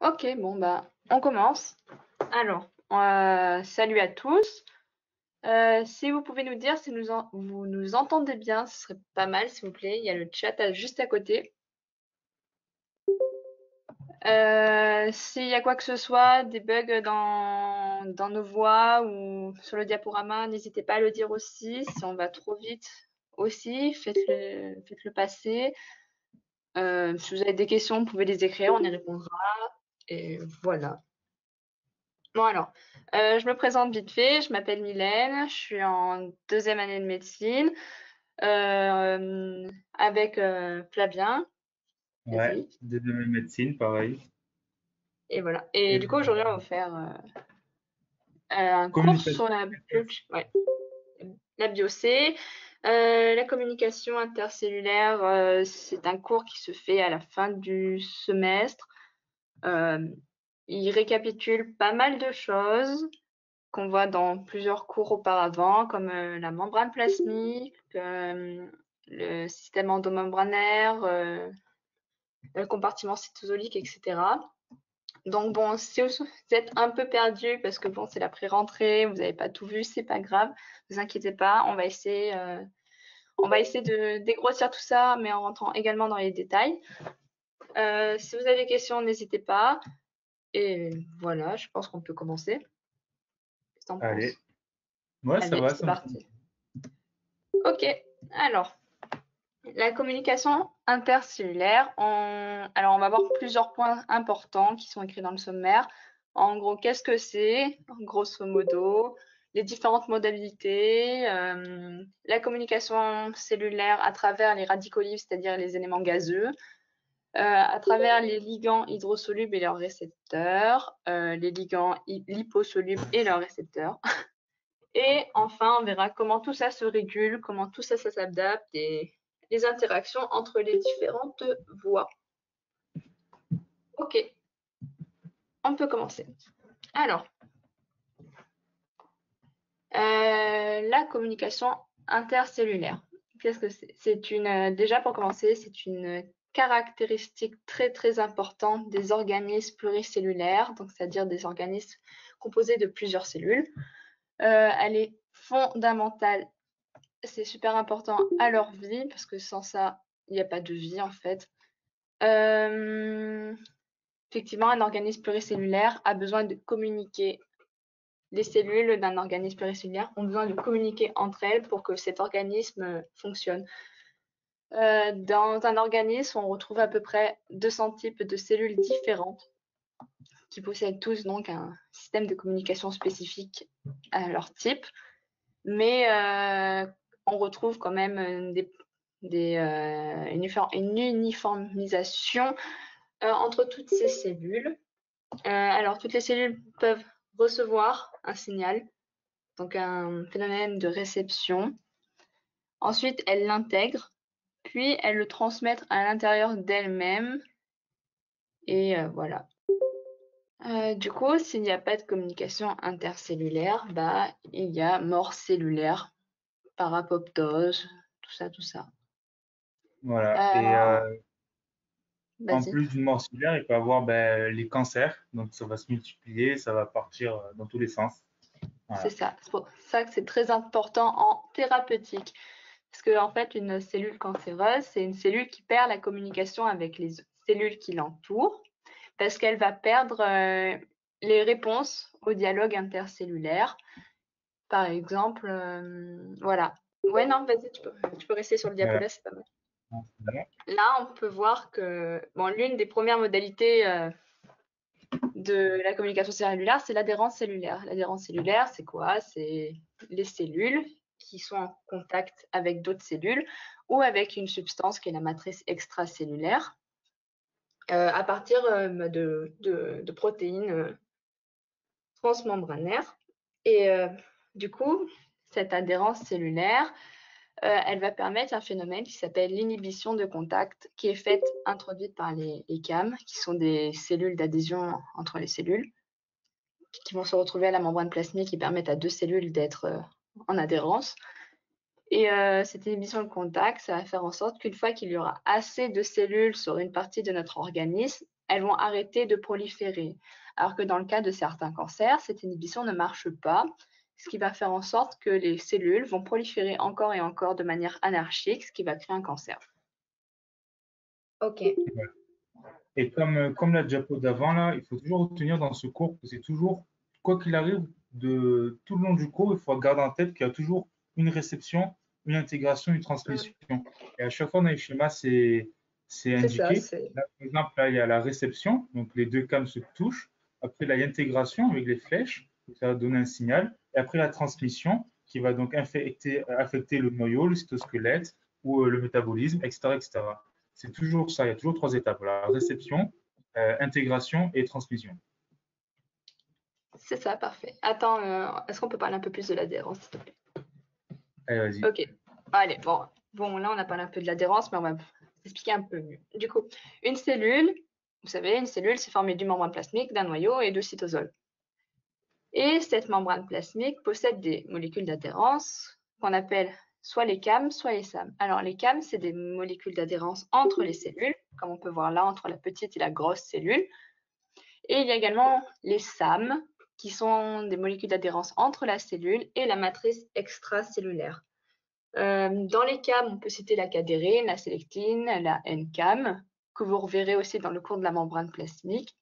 Ok, bon bah on commence. Alors, salut à tous. Si vous pouvez nous dire si vous nous entendez bien, ce serait pas mal s'il vous plaît. Il y a le chat juste à côté. S'il y a quoi que ce soit, des bugs dans nos voix ou sur le diaporama, n'hésitez pas à le dire aussi. Si on va trop vite aussi, faites-le passer. Si vous avez des questions, vous pouvez les écrire, on y répondra. Et voilà. Bon alors, je me présente vite fait, je m'appelle Mylène, je suis en deuxième année de médecine avec Flavien, Ouais, vas-y. de médecine, pareil. Et voilà. Et Et du coup, aujourd'hui, on va faire un cours communication. sur ouais, la biocé. La communication intercellulaire, c'est un cours qui se fait à la fin du semestre. Euh, il récapitule pas mal de choses qu'on voit dans plusieurs cours auparavant, comme la membrane plasmique, le système endomembranaire, le compartiment cytosolique, etc. Donc bon, si vous êtes un peu perdu parce que bon, c'est la pré-rentrée, vous n'avez pas tout vu, c'est pas grave, ne vous inquiétez pas, on va essayer de dégrossir tout ça, mais en rentrant également dans les détails. Si vous avez des questions, n'hésitez pas. Et voilà, je pense qu'on peut commencer. Qu'est-ce que t'en Allez. penses? Ouais, ça Allez, va, c'est ça me semble. parti. Ok, alors. La communication intercellulaire, alors on va voir plusieurs points importants qui sont écrits dans le sommaire. En gros, qu'est-ce que c'est? Grosso modo, les différentes modalités, la communication cellulaire à travers les radicaux libres, c'est-à-dire les éléments gazeux, à travers les ligands hydrosolubles et leurs récepteurs, les ligands liposolubles et leurs récepteurs. Et enfin, on verra comment tout ça se régule, comment tout ça, ça s'adapte et les interactions entre les différentes voies. Ok, on peut commencer. Alors, la communication intercellulaire. Qu'est-ce que c'est? Déjà pour commencer, c'est une caractéristique très très importante des organismes pluricellulaires, donc c'est-à-dire des organismes composés de plusieurs cellules. Elle est fondamentale, c'est super important à leur vie parce que sans ça, il n'y a pas de vie en fait. Euh, Effectivement, un organisme pluricellulaire a besoin de communiquer. Les cellules d'un organisme pluricellulaire ont besoin de communiquer entre elles pour que cet organisme fonctionne. Dans un organisme, on retrouve à peu près 200 types de cellules différentes qui possèdent tous donc un système de communication spécifique à leur type, mais on retrouve quand même une uniformisation entre toutes ces cellules. Alors, toutes les cellules peuvent recevoir un signal, donc un phénomène de réception. Ensuite, elles l'intègrent, puis elles le transmettent à l'intérieur d'elles-mêmes. Et voilà. Du coup, s'il n'y a pas de communication intercellulaire, bah, il y a mort cellulaire, par apoptose, tout ça, tout ça. Voilà. Et Euh, en Vas-y. plus d'une mort cellulaire, il peut y avoir les cancers. Donc, ça va se multiplier, ça va partir dans tous les sens. C'est Voilà. ça. C'est pour ça que c'est très important en thérapeutique. Parce que, en fait, une cellule cancéreuse, c'est une cellule qui perd la communication avec les cellules qui l'entourent, parce qu'elle va perdre les réponses au dialogue intercellulaire. Par exemple, voilà. Ouais, non, vas-y, tu peux rester sur le diapo Voilà. là, c'est pas mal. Voilà. Là, on peut voir que bon, l'une des premières modalités de la communication cellulaire, c'est l'adhérence cellulaire. L'adhérence cellulaire, c'est quoi? C'est les cellules qui sont en contact avec d'autres cellules ou avec une substance qui est la matrice extracellulaire à partir de protéines transmembranaires. Et du coup, cette adhérence cellulaire, elle va permettre un phénomène qui s'appelle l'inhibition de contact, qui est introduite par les CAM, qui sont des cellules d'adhésion entre les cellules, qui vont se retrouver à la membrane plasmique, qui permettent à deux cellules d'être en adhérence. Et cette inhibition de contact, ça va faire en sorte qu'une fois qu'il y aura assez de cellules sur une partie de notre organisme, elles vont arrêter de proliférer. Alors que dans le cas de certains cancers, cette inhibition ne marche pas, ce qui va faire en sorte que les cellules vont proliférer encore et encore de manière anarchique, ce qui va créer un cancer. Ok. Et comme la diapo d'avant, là, il faut toujours retenir dans ce cours que c'est toujours, quoi qu'il arrive, de tout le long du cours, il faut garder en tête qu'il y a toujours une réception, une intégration, une transmission. Et à chaque fois dans les schémas, c'est C'est ça, indiqué. c'est Là, par exemple, là, il y a la réception, donc les deux câbles se touchent. Après, là, il y a l'intégration avec les flèches, ça va donner un signal. Et après, la transmission, qui va donc affecter le noyau, le cytosquelette ou le métabolisme, etc., etc. C'est toujours ça, il y a toujours trois étapes. La réception, intégration et transmission. ça, parfait. Attends, est-ce qu'on peut parler un peu plus de l'adhérence, s'il te plaît? Allez, vas-y. Ok. Allez, bon, là, on a parlé un peu de l'adhérence, mais on va expliquer un peu mieux. Du coup, une cellule, vous savez, une cellule, c'est formé d'une membrane plasmique, d'un noyau et de cytosols. Et cette membrane plasmique possède des molécules d'adhérence qu'on appelle soit les CAM, soit les SAM. Alors, les CAM, c'est des molécules d'adhérence entre les cellules, comme on peut voir là, entre la petite et la grosse cellule. Et il y a également les SAM, qui sont des molécules d'adhérence entre la cellule et la matrice extracellulaire. Dans les CAM, on peut citer la cadérine, la sélectine, la NCAM, que vous reverrez aussi dans le cours de la membrane plasmique.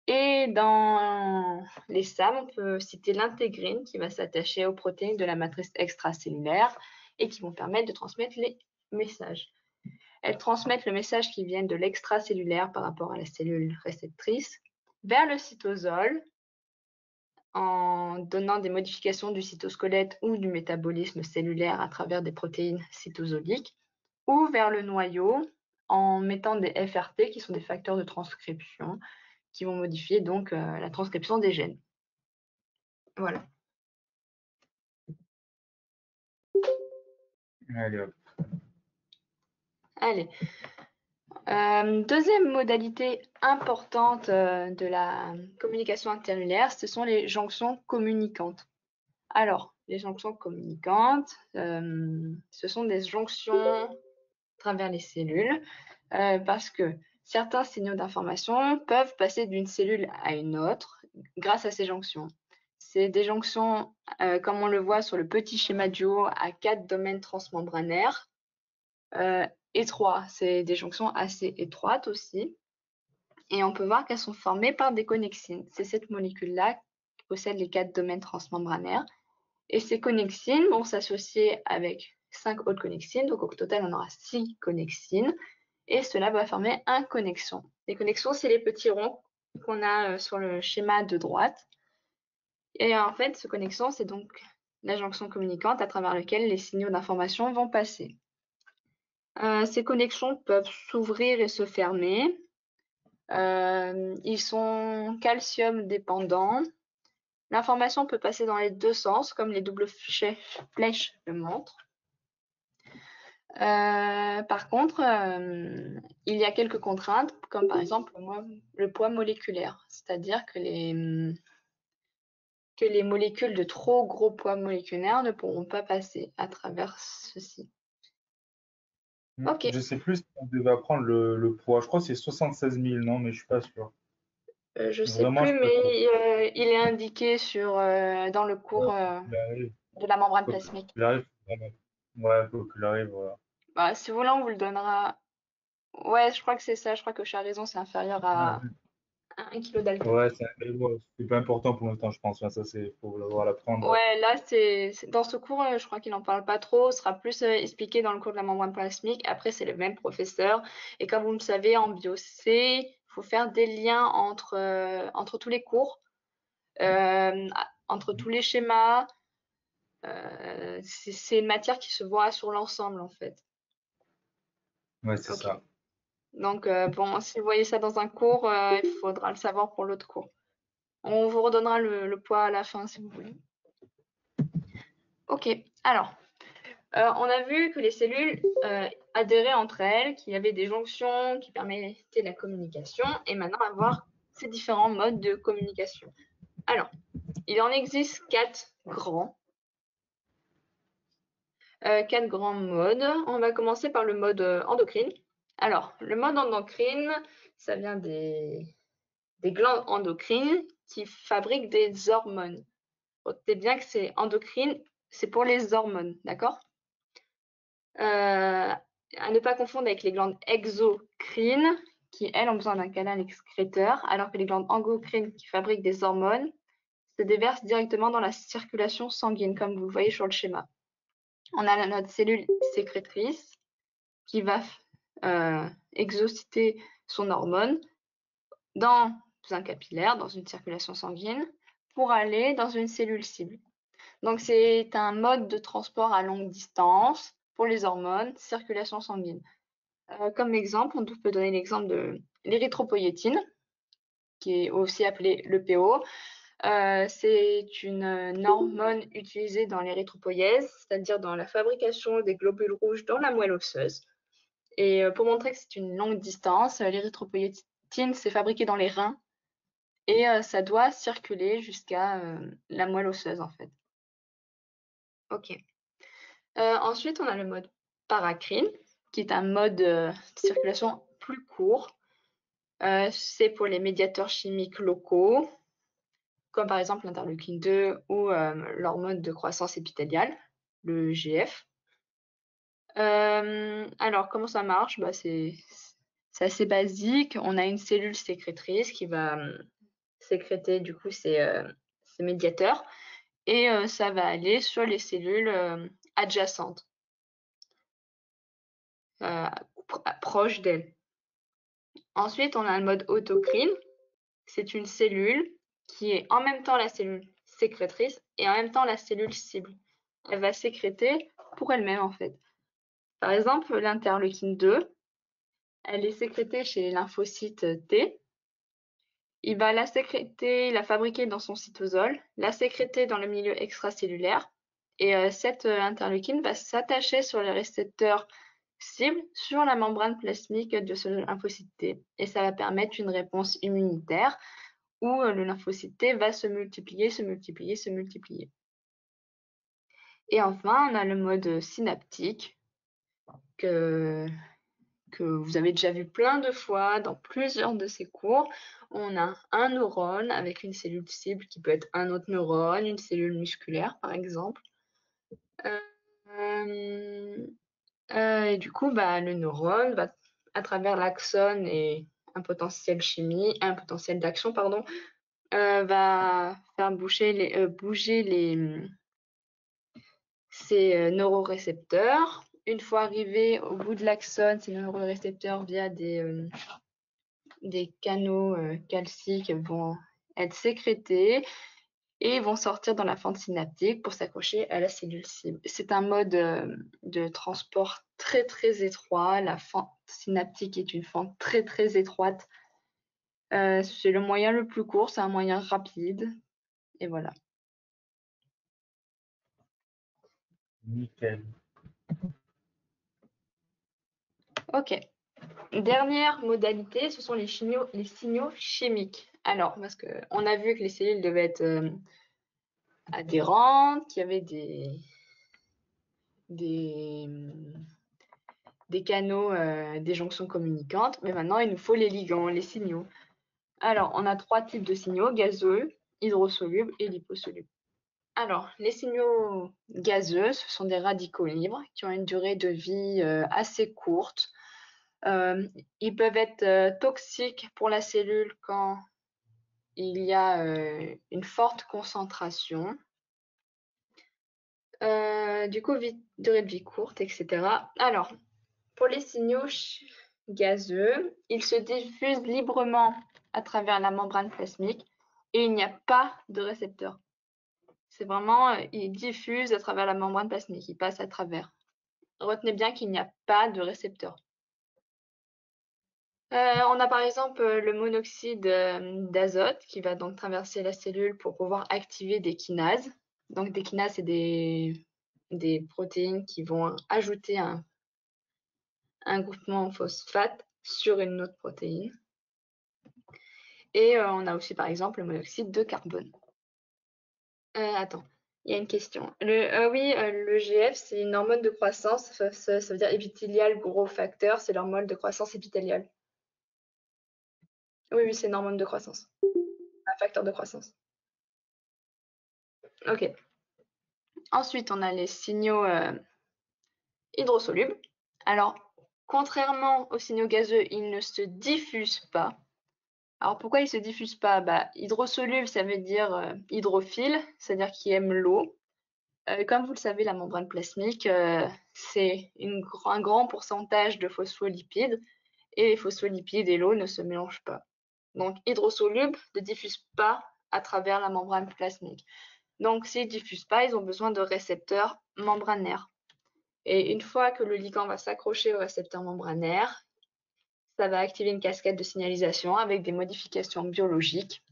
Et dans les SAM, on peut citer l'intégrine qui va s'attacher aux protéines de la matrice extracellulaire et qui vont permettre de transmettre les messages. Elles transmettent le message qui vient de l'extracellulaire par rapport à la cellule réceptrice vers le cytosol en donnant des modifications du cytosquelette ou du métabolisme cellulaire à travers des protéines cytosoliques, ou vers le noyau en mettant des FRT qui sont des facteurs de transcription qui vont modifier donc la transcription des gènes. Voilà. Allez, hop. Allez. Deuxième modalité importante de la communication intercellulaire, ce sont les jonctions communicantes. Alors, les jonctions communicantes, ce sont des jonctions à travers les cellules parce que certains signaux d'information peuvent passer d'une cellule à une autre grâce à ces jonctions. C'est des jonctions, comme on le voit sur le petit schéma du haut, à 4 domaines transmembranaires étroits. C'est des jonctions assez étroites aussi. Et on peut voir qu'elles sont formées par des connexines. C'est cette molécule-là qui possède les 4 domaines transmembranaires. Et ces connexines vont s'associer avec 5 autres connexines. Donc au total, on aura 6 connexines. Et cela va former un connexon. Les connexions, c'est les petits ronds qu'on a sur le schéma de droite. Et en fait, ce connexon, c'est donc la jonction communicante à travers laquelle les signaux d'information vont passer. Ces connexions peuvent s'ouvrir et se fermer. Ils sont calcium dépendants. L'information peut passer dans les deux sens, comme les doubles flèches le montrent. Par contre, il y a quelques contraintes, comme par exemple le poids moléculaire, c'est-à-dire que les molécules de trop gros poids moléculaire ne pourront pas passer à travers ceci. Ok. Je sais plus si on devait apprendre le poids. Je crois que c'est 76 000, non, mais je suis pas sûr. Je sais Vraiment, je plus, suis pas sûr. mais il est indiqué dans le cours Il arrive, de la membrane faut plasmique. qu'il arrive, vraiment. Ouais, faut qu'il arrive, voilà. Bah, si vous voulez, on vous le donnera. Ouais, je crois que c'est ça. Je crois que Chat a raison, c'est inférieur à 1 kg d'alcool. Ouais, c'est pas important pour l'instant, je pense. Enfin, ça, c'est, faut devoir l'apprendre. Ouais, là, dans ce cours, je crois qu'il n'en parle pas trop. Ce sera plus expliqué dans le cours de la membrane plasmique. Après, c'est le même professeur. Et comme vous le savez, en bio C, il faut faire des liens entre tous les cours, entre tous les schémas. C'est une matière qui se voit sur l'ensemble, en fait. Ouais, c'est Ok. ça. Donc, bon, si vous voyez ça dans un cours, il faudra le savoir pour l'autre cours. On vous redonnera le poids à la fin, si vous voulez. Ok, alors. On a vu que les cellules adhéraient entre elles, qu'il y avait des jonctions qui permettaient la communication, et maintenant on va voir ces différents modes de communication. Alors, il en existe 4 grands. 4 grands modes. On va commencer par le mode endocrine. Alors, le mode endocrine, ça vient des glandes endocrines qui fabriquent des hormones. Retenez bien que c'est endocrine, c'est pour les hormones, d'accord? À ne pas confondre avec les glandes exocrines, qui elles ont besoin d'un canal excréteur, alors que les glandes endocrines qui fabriquent des hormones se déversent directement dans la circulation sanguine, comme vous le voyez sur le schéma. On a notre cellule sécrétrice qui va exociter son hormone dans un capillaire, dans une circulation sanguine, pour aller dans une cellule cible. Donc c'est un mode de transport à longue distance pour les hormones, circulation sanguine. Comme exemple, on peut donner l'exemple de l'érythropoïétine, qui est aussi appelée l'EPO. C'est une hormone utilisée dans l'érythropoïèse, c'est-à-dire dans la fabrication des globules rouges dans la moelle osseuse. Et pour montrer que c'est une longue distance, l'érythropoïétine s'est fabriquée dans les reins et ça doit circuler jusqu'à la moelle osseuse en fait. Ok. Ensuite, on a le mode paracrine, qui est un mode de circulation plus court. C'est pour les médiateurs chimiques locaux, comme par exemple l'interleukine 2 ou l'hormone de croissance épithéliale, le GF. Alors, comment ça marche? C'est assez basique. On a une cellule sécrétrice qui va sécréter du coup ces médiateurs et ça va aller sur les cellules adjacentes, proches d'elles. Ensuite, on a le mode autocrine. C'est une cellule qui est en même temps la cellule sécrétrice et en même temps la cellule cible. Elle va sécréter pour elle-même en fait. Par exemple, l'interleukine 2, elle est sécrétée chez les lymphocytes T. Il va la sécréter, la fabriquer dans son cytosol, la sécréter dans le milieu extracellulaire. Et cette interleukine va s'attacher sur les récepteurs cibles sur la membrane plasmique de ce lymphocyte T. Et ça va permettre une réponse immunitaire où le lymphocyte T va se multiplier, se multiplier, se multiplier. Et enfin, on a le mode synaptique que vous avez déjà vu plein de fois dans plusieurs de ces cours. On a un neurone avec une cellule cible qui peut être un autre neurone, une cellule musculaire par exemple. Et du coup, le neurone va, à travers l'axone et un potentiel d'action, pardon, va faire bouger ces neurorécepteurs. Une fois arrivés au bout de l'axone, ces neurorécepteurs via des canaux calciques vont être sécrétés et vont sortir dans la fente synaptique pour s'accrocher à la cellule cible. C'est un mode de transport très très étroit. La fente synaptique est une fente très très étroite. C'est le moyen le plus court, c'est un moyen rapide. Et voilà. Nickel. Ok. Dernière modalité, ce sont les signaux chimiques. Alors, parce qu'on a vu que les cellules devaient être adhérentes, qu'il y avait des canaux, des jonctions communicantes, mais maintenant il nous faut les ligands, les signaux. Alors, on a 3 types de signaux, gazeux, hydrosolubles et liposolubles. Alors, les signaux gazeux, ce sont des radicaux libres qui ont une durée de vie assez courte. Ils peuvent être toxiques pour la cellule quand il y a une forte concentration. Du coup, durée de vie courte, etc. Alors, pour les signaux gazeux, ils se diffusent librement à travers la membrane plasmique et il n'y a pas de récepteur. C'est vraiment, ils diffusent à travers la membrane plasmique, ils passent à travers. Retenez bien qu'il n'y a pas de récepteur. On a par exemple le monoxyde d'azote qui va donc traverser la cellule pour pouvoir activer des kinases. Donc des kinases, c'est des protéines qui vont ajouter un groupement en phosphate sur une autre protéine. Et on a aussi par exemple le monoxyde de carbone. Attends, Il y a une question. Le GF, c'est une hormone de croissance. Ça veut dire épithélial growth factor. C'est l'hormone de croissance épithéliale. Oui, oui, c'est une hormone de croissance. Un facteur de croissance. Ok. Ensuite, on a les signaux hydrosolubles. Alors, contrairement aux signaux gazeux, ils ne se diffusent pas. Alors, pourquoi ils ne se diffusent pas? Hydrosoluble, ça veut dire hydrophile, c'est-à-dire qui aime l'eau. Comme vous le savez, la membrane plasmique, c'est un grand pourcentage de phospholipides, et les phospholipides et l'eau ne se mélangent pas. Donc, hydrosolubles ne diffusent pas à travers la membrane plasmique. Donc, s'ils ne diffusent pas, ils ont besoin de récepteurs membranaires. Et une fois que le ligand va s'accrocher au récepteur membranaire, ça va activer une cascade de signalisation avec des modifications biologiques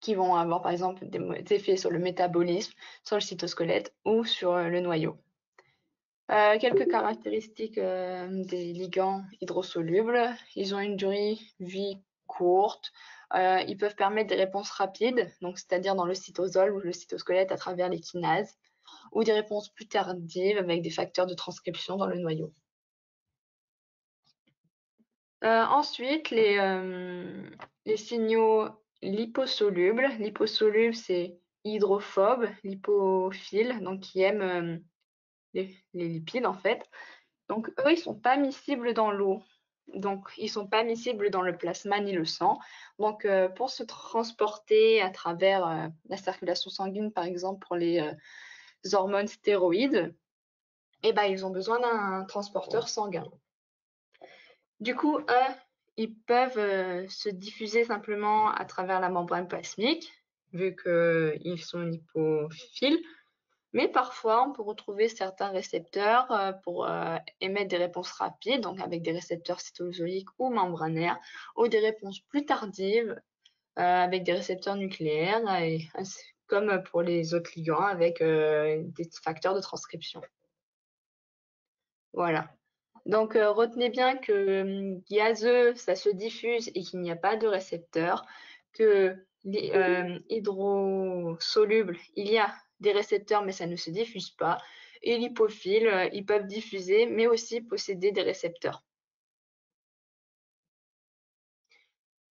qui vont avoir par exemple des effets sur le métabolisme, sur le cytosquelette ou sur le noyau. Quelques caractéristiques des ligands hydrosolubles. Ils ont une durée de vie courte. Ils peuvent permettre des réponses rapides, donc c'est-à-dire dans le cytosol ou le cytosquelette à travers les kinases, ou des réponses plus tardives avec des facteurs de transcription dans le noyau. Ensuite, les signaux liposolubles. Liposoluble, c'est hydrophobe, lipophile, donc qui aiment les lipides en fait. Donc eux, ils sont pas miscibles dans l'eau. Donc ils sont pas miscibles dans le plasma ni le sang. Donc pour se transporter à travers la circulation sanguine, par exemple pour les hormones stéroïdes, ils ont besoin d'un transporteur sanguin. Du coup, eux, ils peuvent se diffuser simplement à travers la membrane plasmique, vu qu'ils sont lipophiles. Mais parfois, on peut retrouver certains récepteurs pour émettre des réponses rapides, donc avec des récepteurs cytosoliques ou membranaires, ou des réponses plus tardives avec des récepteurs nucléaires, comme pour les autres ligands, avec des facteurs de transcription. Voilà. Donc, retenez bien que gazeux, ça se diffuse et qu'il n'y a pas de récepteur, que hydrosoluble, il y a des récepteurs, mais ça ne se diffuse pas. Et lipophiles, ils peuvent diffuser, mais aussi posséder des récepteurs.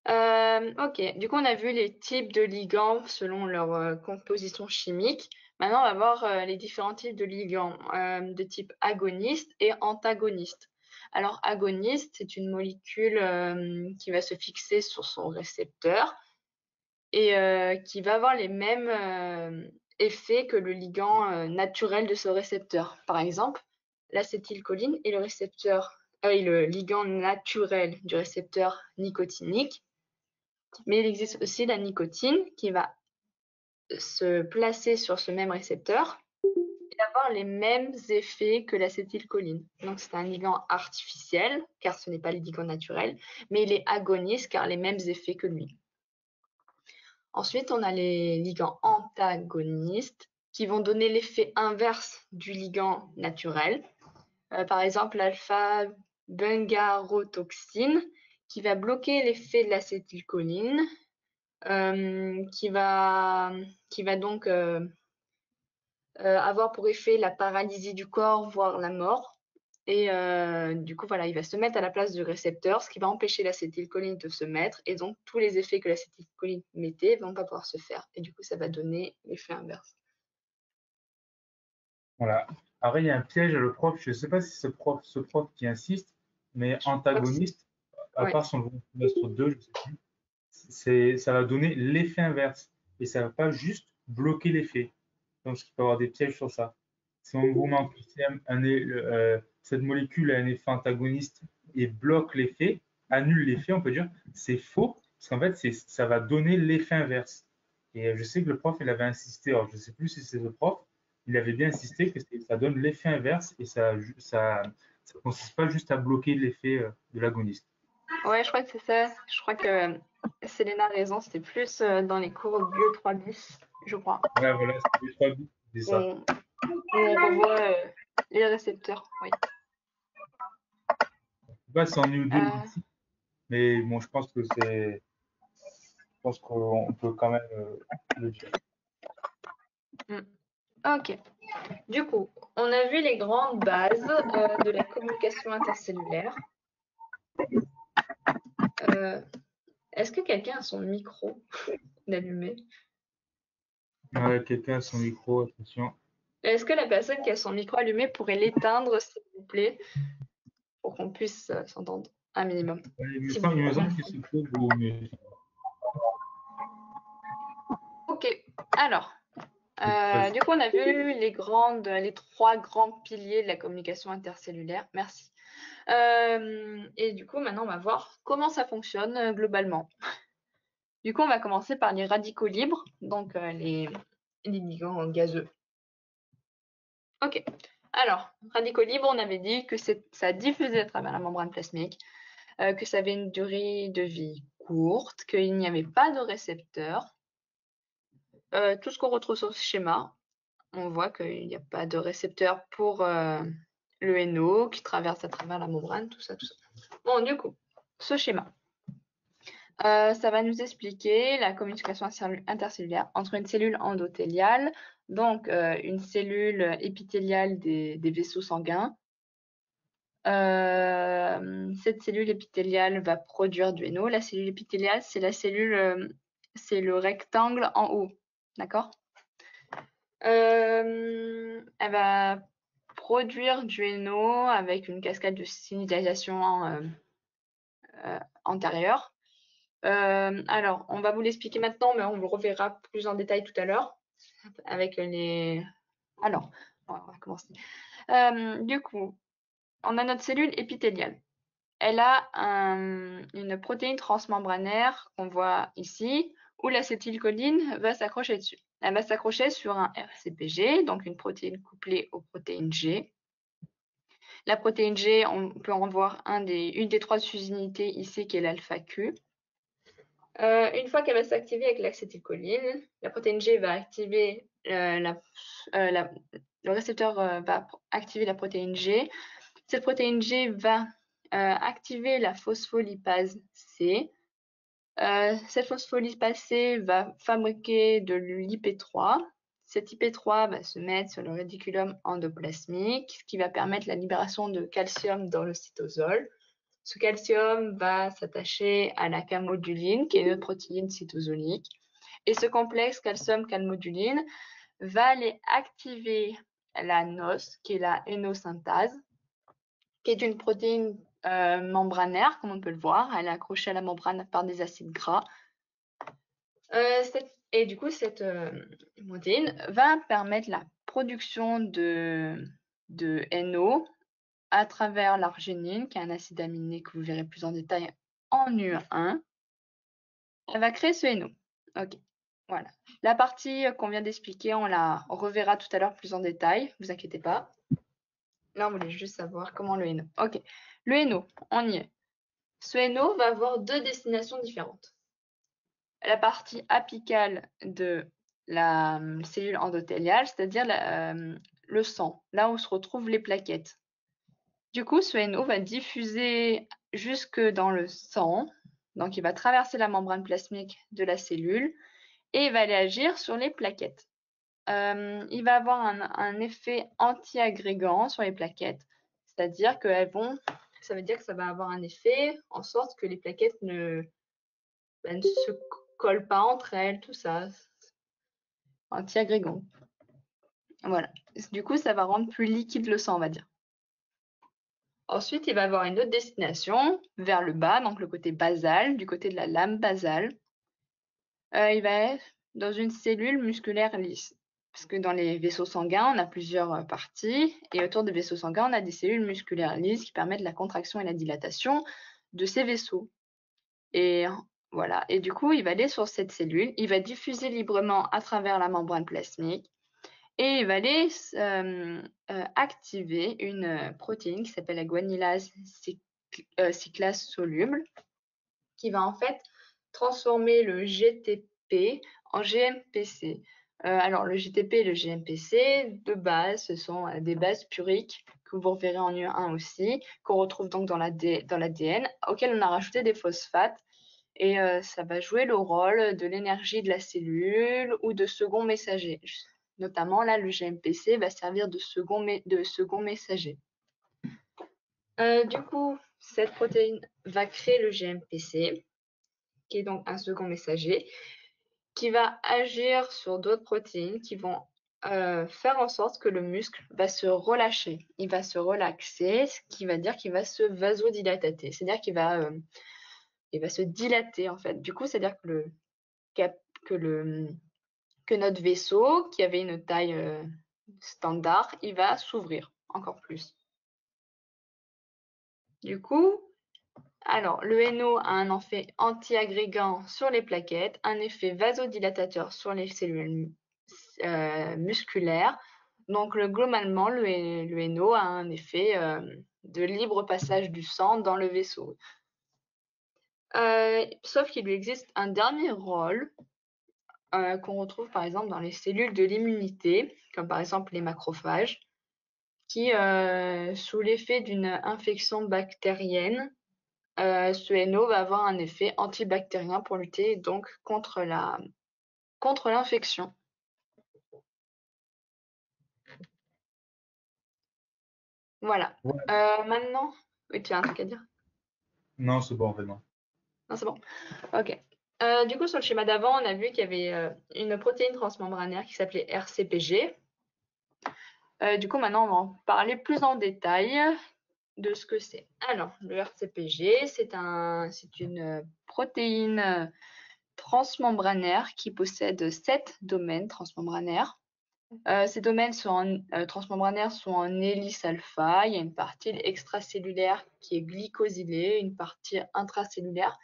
Ok, du coup, on a vu les types de ligands selon leur composition chimique. Maintenant, on va voir les différents types de ligands de type agoniste et antagoniste. Alors, agoniste, c'est une molécule qui va se fixer sur son récepteur et qui va avoir les mêmes effets que le ligand naturel de ce récepteur. Par exemple, l'acétylcholine est le ligand naturel du récepteur nicotinique. Mais il existe aussi la nicotine qui va se placer sur ce même récepteur et avoir les mêmes effets que l'acétylcholine. Donc c'est un ligand artificiel, car ce n'est pas le ligand naturel, mais il est agoniste car les mêmes effets que lui. Ensuite, on a les ligands antagonistes qui vont donner l'effet inverse du ligand naturel. Par exemple, l'alpha-bungarotoxine qui va bloquer l'effet de l'acétylcholine qui va donc avoir pour effet la paralysie du corps, voire la mort. Et du coup, voilà, il va se mettre à la place du récepteur, ce qui va empêcher l'acétylcholine de se mettre. Et donc, tous les effets que l'acétylcholine mettait ne vont pas pouvoir se faire. Et du coup, ça va donner l'effet inverse. Voilà. Après, il y a un piège à le prof. Je ne sais pas si ce prof qui insiste, mais antagoniste, à Ouais. part son semestre 2, je ne sais plus, ça va donner l'effet inverse. Et ça ne va pas juste bloquer l'effet. Donc, il peut y avoir des pièges sur ça. Si on vous met en QCM cette molécule a un effet antagoniste et bloque l'effet, annule l'effet, on peut dire c'est faux, parce qu'en fait, ça va donner l'effet inverse. Et je sais que le prof, il avait insisté, alors je ne sais plus si c'est le prof, il avait bien insisté que ça donne l'effet inverse et ça consiste pas juste à bloquer l'effet de l'agoniste. Ouais, je crois que c'est ça. Je crois que Selena a raison. C'était plus dans les cours bio 3 bis, je crois. Ouais, voilà, c'est ça. On revoit les récepteurs. Oui. Je sais pas si on est au deux Euh, ici, mais bon, je pense qu'on peut quand même le dire. Ok. Du coup, on a vu les grandes bases de la communication intercellulaire. Est-ce que quelqu'un a son micro allumé? Quelqu'un a son micro, attention. Est-ce que la personne qui a son micro allumé pourrait l'éteindre, s'il vous plaît, pour qu'on puisse s'entendre un minimum? Il me semble que c'est pour vous, mais Ok. Alors, du coup, on a vu les trois grands piliers de la communication intercellulaire. Merci. Et du coup, maintenant, on va voir comment ça fonctionne globalement. Du coup, on va commencer par les radicaux libres, donc les ligands gazeux. Ok. Alors, radicaux libres, on avait dit que ça diffusait à travers la membrane plasmique, que ça avait une durée de vie courte, qu'il n'y avait pas de récepteur. Tout ce qu'on retrouve sur ce schéma, on voit qu'il n'y a pas de récepteur pour le NO qui traverse à travers la membrane, tout ça, tout ça. Bon, du coup, ce schéma, ça va nous expliquer la communication intercellulaire entre une cellule endothéliale, donc une cellule épithéliale des vaisseaux sanguins. Cette cellule épithéliale va produire du NO. La cellule épithéliale, c'est la cellule, c'est le rectangle en haut, d'accord? Elle va produire du NO avec une cascade de signalisation antérieure. Alors, on va vous l'expliquer maintenant, mais on le reverra plus en détail tout à l'heure avec les. Alors, on va commencer. Du coup, on a notre cellule épithéliale. Elle a une protéine transmembranaire qu'on voit ici, où l'acétylcholine va s'accrocher dessus. Elle va s'accrocher sur un RCPG, donc une protéine couplée aux protéines G. La protéine G, on peut en voir une des trois sous-unités ici qui est l'alpha-Q. Une fois qu'elle va s'activer avec l'acétylcholine, la protéine G va activer le récepteur va activer la protéine G. Cette protéine G va activer la phospholipase C. Cette phospholipase C va fabriquer de l'IP3. Cet IP3 va se mettre sur le réticulum endoplasmique, ce qui va permettre la libération de calcium dans le cytosol. Ce calcium va s'attacher à la calmoduline, qui est une autre protéine cytosolique. Et ce complexe calcium-calmoduline va aller activer la NOS, qui est la hénosynthase, qui est une protéine membranaire, comme on peut le voir. Elle est accrochée à la membrane par des acides gras. Et du coup, cette protéine va permettre la production de NO à travers l'arginine, qui est un acide aminé que vous verrez plus en détail en U1. Elle va créer ce NO. Ok, voilà. La partie qu'on vient d'expliquer, on la reverra tout à l'heure plus en détail, ne vous inquiétez pas. Là, on voulait juste savoir comment le NO. Ok, le NO, on y est. Ce NO va avoir deux destinations différentes. La partie apicale de la cellule endothéliale, c'est-à-dire le sang, là où se retrouvent les plaquettes. Du coup, ce NO va diffuser jusque dans le sang, donc il va traverser la membrane plasmique de la cellule et il va aller agir sur les plaquettes. Il va avoir un effet anti-agrégant sur les plaquettes, c'est-à-dire ça veut dire que ça va avoir un effet en sorte que les plaquettes ne se collent pas entre elles, tout ça. Anti-agrégant. Voilà. Du coup, ça va rendre plus liquide le sang, on va dire. Ensuite, il va avoir une autre destination vers le bas, donc le côté basal, du côté de la lame basale. Il va être dans une cellule musculaire lisse. Parce que dans les vaisseaux sanguins, on a plusieurs parties, et autour des vaisseaux sanguins, on a des cellules musculaires lisses qui permettent la contraction et la dilatation de ces vaisseaux. Et voilà. Et du coup, il va aller sur cette cellule, il va diffuser librement à travers la membrane plasmique, et il va aller activer une protéine qui s'appelle la guanylase cyclase soluble, qui va en fait transformer le GTP en GMPC. Alors, le GTP et le GMPC, de base, ce sont des bases puriques que vous reverrez en U1 aussi, qu'on retrouve donc dans l'ADN, auquel on a rajouté des phosphates. Et ça va jouer le rôle de l'énergie de la cellule ou de second messager. Notamment, là, le GMPC va servir de second messager. Du coup, cette protéine va créer le GMPC, qui est donc un second messager, qui va agir sur d'autres protéines qui vont faire en sorte que le muscle va se relâcher. Il va se relaxer, ce qui va dire qu'il va se vasodilater. C'est-à-dire qu'il va se dilater, en fait. Du coup, c'est-à-dire que notre vaisseau, qui avait une taille standard, il va s'ouvrir encore plus. Du coup, alors, le NO a un effet anti-agrégant sur les plaquettes, un effet vasodilatateur sur les cellules musculaires. Donc, globalement, le NO a un effet de libre passage du sang dans le vaisseau. Sauf qu'il lui existe un dernier rôle qu'on retrouve par exemple dans les cellules de l'immunité, comme par exemple les macrophages, qui, sous l'effet d'une infection bactérienne, ce NO va avoir un effet antibactérien pour lutter donc contre l'infection. Voilà. Ouais. Maintenant, oui, tu as un truc à dire? Non, c'est bon, vraiment. Non, c'est bon. Ok. Du coup, sur le schéma d'avant, on a vu qu'il y avait une protéine transmembranaire qui s'appelait RCPG. Du coup, maintenant, on va en parler plus en détail de ce que c'est. Alors, le RCPG, c'est une protéine transmembranaire qui possède 7 domaines transmembranaires. Ces domaines transmembranaires sont en hélice alpha. Il y a une partie extracellulaire qui est glycosylée, une partie intracellulaire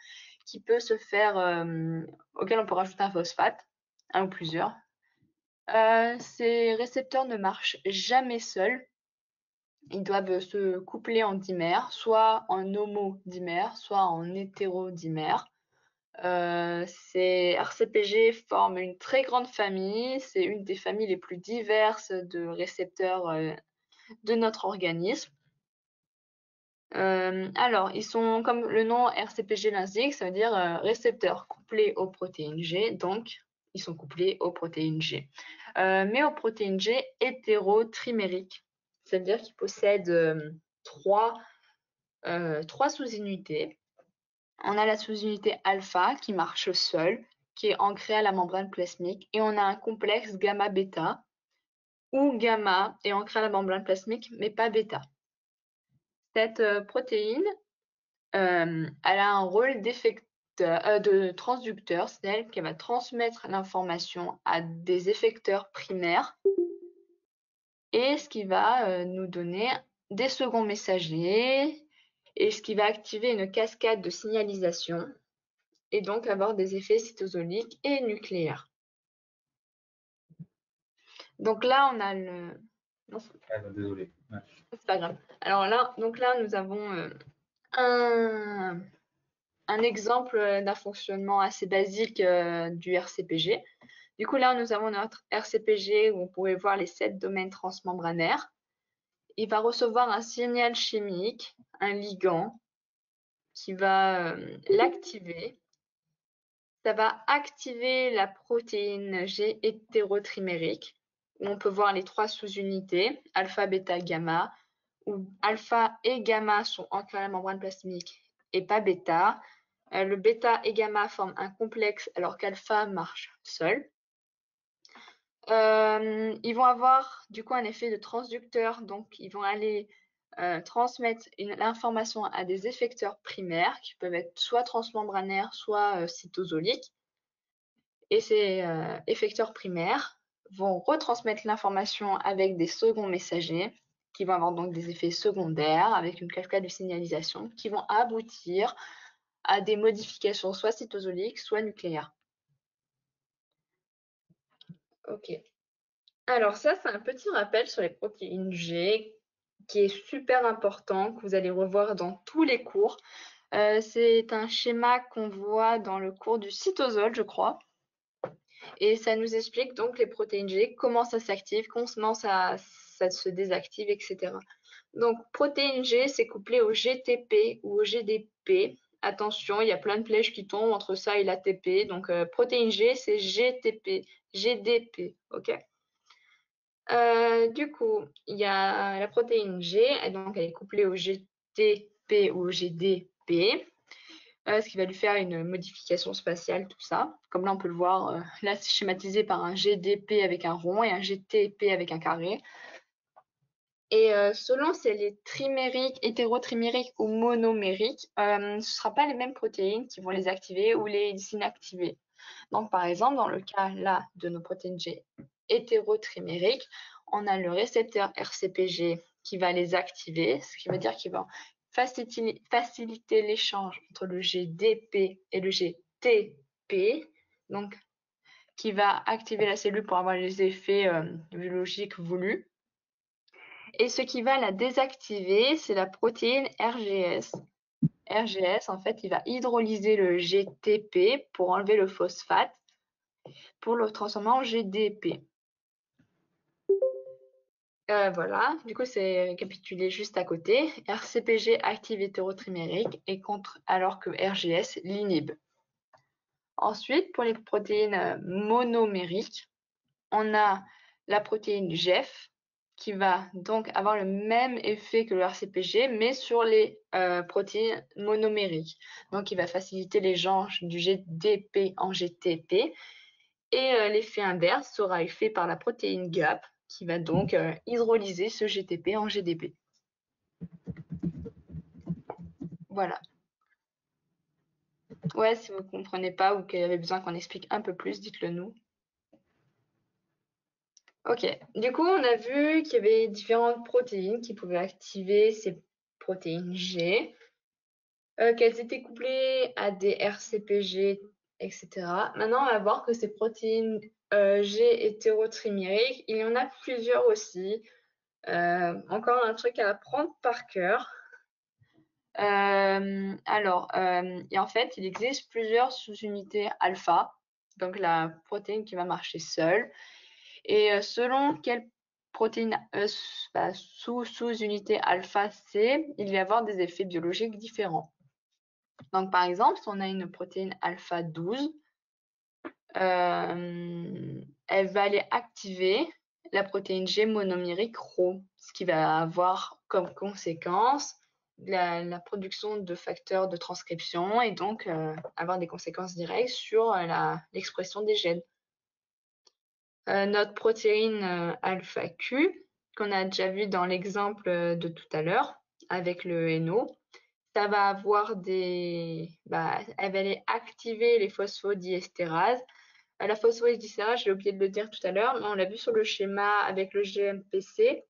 qui peut se faire, auquel on peut rajouter un phosphate, un ou plusieurs. Ces récepteurs ne marchent jamais seuls. Ils doivent se coupler en dimères, soit en homodimères, soit en hétérodimères. Ces RCPG forment une très grande famille. C'est une des familles les plus diverses de récepteurs de notre organisme. Alors, ils sont, comme le nom RCPG l'indique, ça veut dire récepteurs couplés aux protéines G, donc ils sont couplés aux protéines G. Mais aux protéines G hétérotrimériques, ça veut dire qu'ils possèdent trois sous-unités. On a la sous-unité alpha qui marche seule, qui est ancrée à la membrane plasmique, et on a un complexe gamma-bêta, où gamma est ancré à la membrane plasmique, mais pas bêta. Cette protéine, elle a un rôle de transducteur, c'est-à-dire qu'elle va transmettre l'information à des effecteurs primaires, et ce qui va nous donner des seconds messagers, et ce qui va activer une cascade de signalisation, et donc avoir des effets cytosoliques et nucléaires. Donc là, on a le... Non, Désolé. Ouais. c'est pas grave. Alors là, nous avons un exemple d'un fonctionnement assez basique du RCPG. Du coup, là, nous avons notre RCPG où on pourrait voir les 7 domaines transmembranaires. Il va recevoir un signal chimique, un ligand, qui va l'activer. Ça va activer la protéine G hétérotrimérique, où on peut voir les 3 sous-unités, alpha, bêta, gamma, où alpha et gamma sont ancrés à la membrane plasmique et pas bêta. Le bêta et gamma forment un complexe alors qu'alpha marche seul. Ils vont avoir du coup un effet de transducteur, donc ils vont aller transmettre l'information à des effecteurs primaires qui peuvent être soit transmembranaires, soit cytosoliques. Et ces effecteurs primaires vont retransmettre l'information avec des seconds messagers qui vont avoir donc des effets secondaires avec une cascade de signalisation qui vont aboutir à des modifications soit cytosoliques, soit nucléaires. Ok. Alors ça, c'est un petit rappel sur les protéines G qui est super important, que vous allez revoir dans tous les cours. C'est un schéma qu'on voit dans le cours du cytosol, je crois. Et ça nous explique donc les protéines G, comment ça s'active, comment ça se désactive, etc. Donc, protéine G, c'est couplé au GTP ou au GDP. Attention, il y a plein de flèches qui tombent entre ça et l'ATP. Donc, protéine G, c'est GTP, GDP, ok? Du coup, il y a la protéine G, et donc elle est couplée au GTP ou au GDP, ce qui va lui faire une modification spatiale, tout ça. Comme là, on peut le voir, là, c'est schématisé par un GDP avec un rond et un GTP avec un carré. Et selon si elle est trimérique, hétérotrimérique ou monomérique, ce ne sera pas les mêmes protéines qui vont les activer ou les inactiver. Donc, par exemple, dans le cas là de nos protéines G hétérotrimériques, on a le récepteur RCPG qui va les activer, ce qui veut dire qu'il va faciliter l'échange entre le GDP et le GTP, donc qui va activer la cellule pour avoir les effets biologiques voulus. Et ce qui va la désactiver, c'est la protéine RGS. RGS, en fait, il va hydrolyser le GTP pour enlever le phosphate, pour le transformer en GDP. Voilà, du coup, c'est récapitulé juste à côté. RCPG active hétérotrimérique et contre, alors que RGS l'inhibe. Ensuite, pour les protéines monomériques, on a la protéine GEF qui va donc avoir le même effet que le RCPG, mais sur les protéines monomériques. Donc, il va faciliter l'échange du GDP en GTP. Et l'effet inverse sera fait par la protéine GAP, qui va donc hydrolyser ce GTP en GDP. Voilà. Ouais, si vous ne comprenez pas ou qu'il y avait besoin qu'on explique un peu plus, dites-le nous. Ok, du coup, on a vu qu'il y avait différentes protéines qui pouvaient activer ces protéines G, qu'elles étaient couplées à des RCPG, etc. Maintenant, on va voir que ces protéines G hétérotrimériques, il y en a plusieurs aussi. Encore un truc à apprendre par cœur. Et en fait, il existe plusieurs sous-unités alpha, donc la protéine qui va marcher seule. Et selon quelle protéine sous-unité alpha c'est, il va y avoir des effets biologiques différents. Donc par exemple, si on a une protéine alpha 12, elle va aller activer la protéine G monomérique Rho, ce qui va avoir comme conséquence la production de facteurs de transcription et donc avoir des conséquences directes sur l'expression des gènes. Notre protéine alpha Q, qu'on a déjà vu dans l'exemple de tout à l'heure avec le NO, ça va avoir elle va aller activer les phosphodiesterase. La phosphodiesterase, j'ai oublié de le dire tout à l'heure, mais on l'a vu sur le schéma avec le GMPC.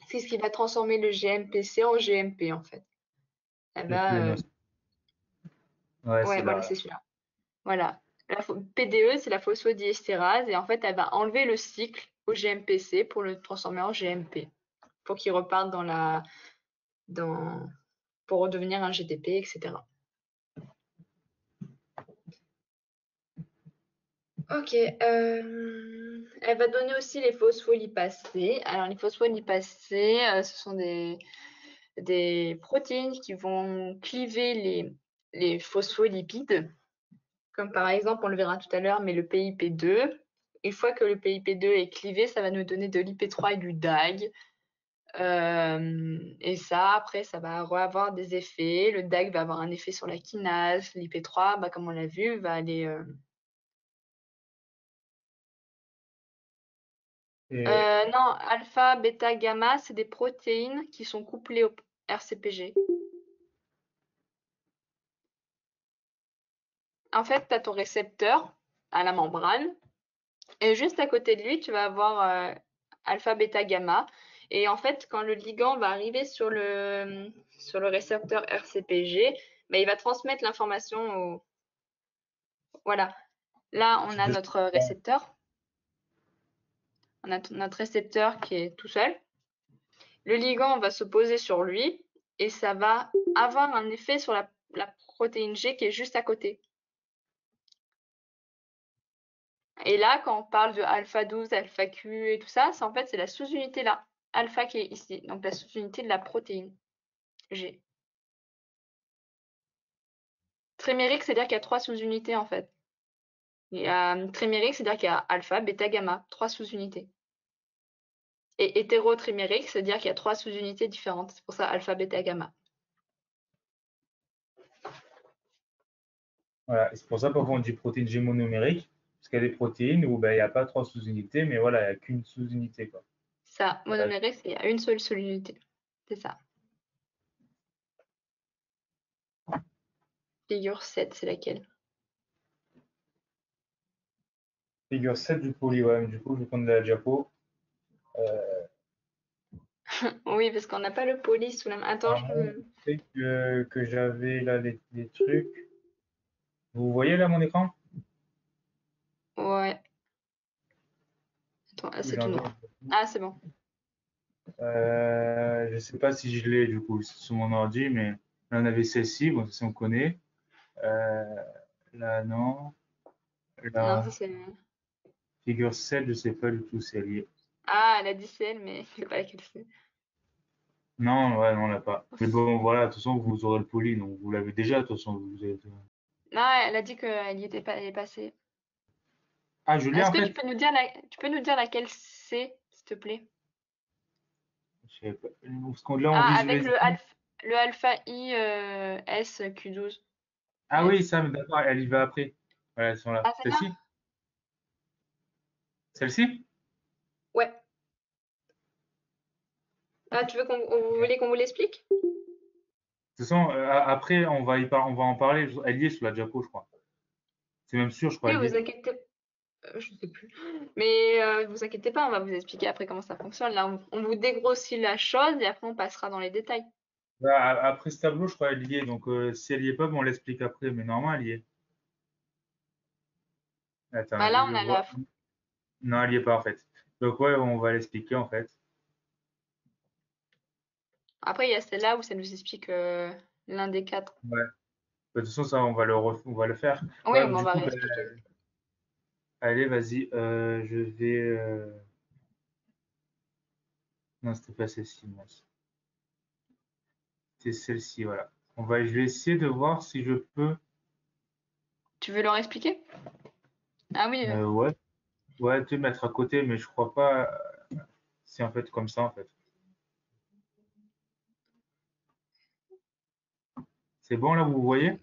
C'est ce qui va transformer le GMPC en GMP en fait. Elle va, Ouais, ouais, c'est voilà, là. c'est celui-là. Voilà. La PDE, c'est la phosphodiestérase et en fait, elle va enlever le cycle au GMPC pour le transformer en GMP, pour qu'il reparte pour redevenir un GTP, etc. Ok, elle va donner aussi les phospholipasés. Alors les phospholipasés, ce sont des protéines qui vont cliver les phospholipides, comme par exemple, on le verra tout à l'heure, mais le PIP2. Une fois que le PIP2 est clivé, ça va nous donner de l'IP3 et du DAG. Et ça, après, ça va avoir des effets. Le DAG va avoir un effet sur la kinase. L'IP3, comme on l'a vu, va aller... non, alpha, bêta, gamma, c'est des protéines qui sont couplées au RCPG. En fait, tu as ton récepteur à la membrane. Et juste à côté de lui, tu vas avoir alpha, bêta, gamma. Et en fait, quand le ligand va arriver sur le récepteur RCPG, il va transmettre l'information au... Voilà. Là, on a notre récepteur. On a notre récepteur qui est tout seul. Le ligand va se poser sur lui et ça va avoir un effet sur la protéine G qui est juste à côté. Et là, quand on parle de alpha 12, alpha Q et tout ça, en fait, c'est la sous-unité là, alpha qui est ici, donc la sous-unité de la protéine G. Trimérique, c'est-à-dire qu'il y a 3 sous-unités en fait. Et trimérique, c'est-à-dire qu'il y a alpha, bêta, gamma, 3 sous-unités. Et hétérotrimérique, c'est-à-dire qu'il y a 3 sous-unités différentes. C'est pour ça alpha, bêta, gamma. Voilà. Et c'est pour ça parfois on dit protéine G monomérique, parce qu'il y a des protéines où ben, il n'y a pas trois sous-unités, mais voilà, il n'y a qu'une sous-unité, quoi. Ça, Voilà. monomérique, c'est à une seule sous-unité. C'est ça. Figure 7, c'est laquelle? Figure 7 du poly, ouais, mais du coup, je vais prendre la diapo. Oui, parce qu'on n'a pas le poly sous la main. Attends, Alors, moi, je sais que j'avais là les trucs. Vous voyez là mon écran? Ouais. Attends, là, c'est tout J'en ai. noir. Ah, c'est bon. Je sais pas si je l'ai du coup sur mon ordi, mais là on avait celle-ci, bon, ça on connaît. Euh, Là non. Non, ça Là, c'est. figure 7, je sais pas du tout si elle y est. Ah, elle a dit c'est elle, mais je sais pas laquelle c'est. Non, ouais, non, on l'a pas. Mais bon, voilà, de toute façon, vous aurez le poly, donc vous l'avez déjà, de toute façon. Non, elle a dit qu'elle y était pas, elle est passée. Ah, je l'ai Est-ce en que fait. tu peux nous dire laquelle c'est, s'il te plaît? Je sais pas. Parce qu'on là, on Ah, avec visualise. le alpha I S Q12. Ah S. oui, ça, mais d'accord, elle y va après. Voilà, elles sont là. Ah, celle-là? Celle-ci? Celle-ci? Ouais. Ah, vous voulez qu'on vous l'explique? De toute façon, après, on va en parler. Elle y est sous la diapo, je crois. C'est même sûr, je crois, Oui, elle y vous est. inquiétez, je sais plus. Mais vous inquiétez pas, on va vous expliquer après comment ça fonctionne. Là, on vous dégrossit la chose et après on passera dans les détails. Là, après ce tableau, je crois, elle y est. Donc, si elle y est pas, bon, on l'explique après. Mais normalement, elle y est. Attends, Bah là, je on a la. vois. Non, elle y est pas, en fait. Donc, ouais, on va l'expliquer, en fait. Après, il y a celle-là où ça nous explique l'un des quatre. Ouais. Bah, de toute façon, ça, on va le faire. Oui, Ouais, on du va coup, ben, réexpliquer. allez, vas-y. Je vais. Non, c'était pas celle-ci, mince. C'était celle-ci, voilà. Je vais essayer de voir si je peux. Tu veux leur expliquer? Ah oui. Ouais, ouais, te mettre à côté, mais je crois pas. C'est en fait comme ça, en fait. C'est bon, là, vous voyez?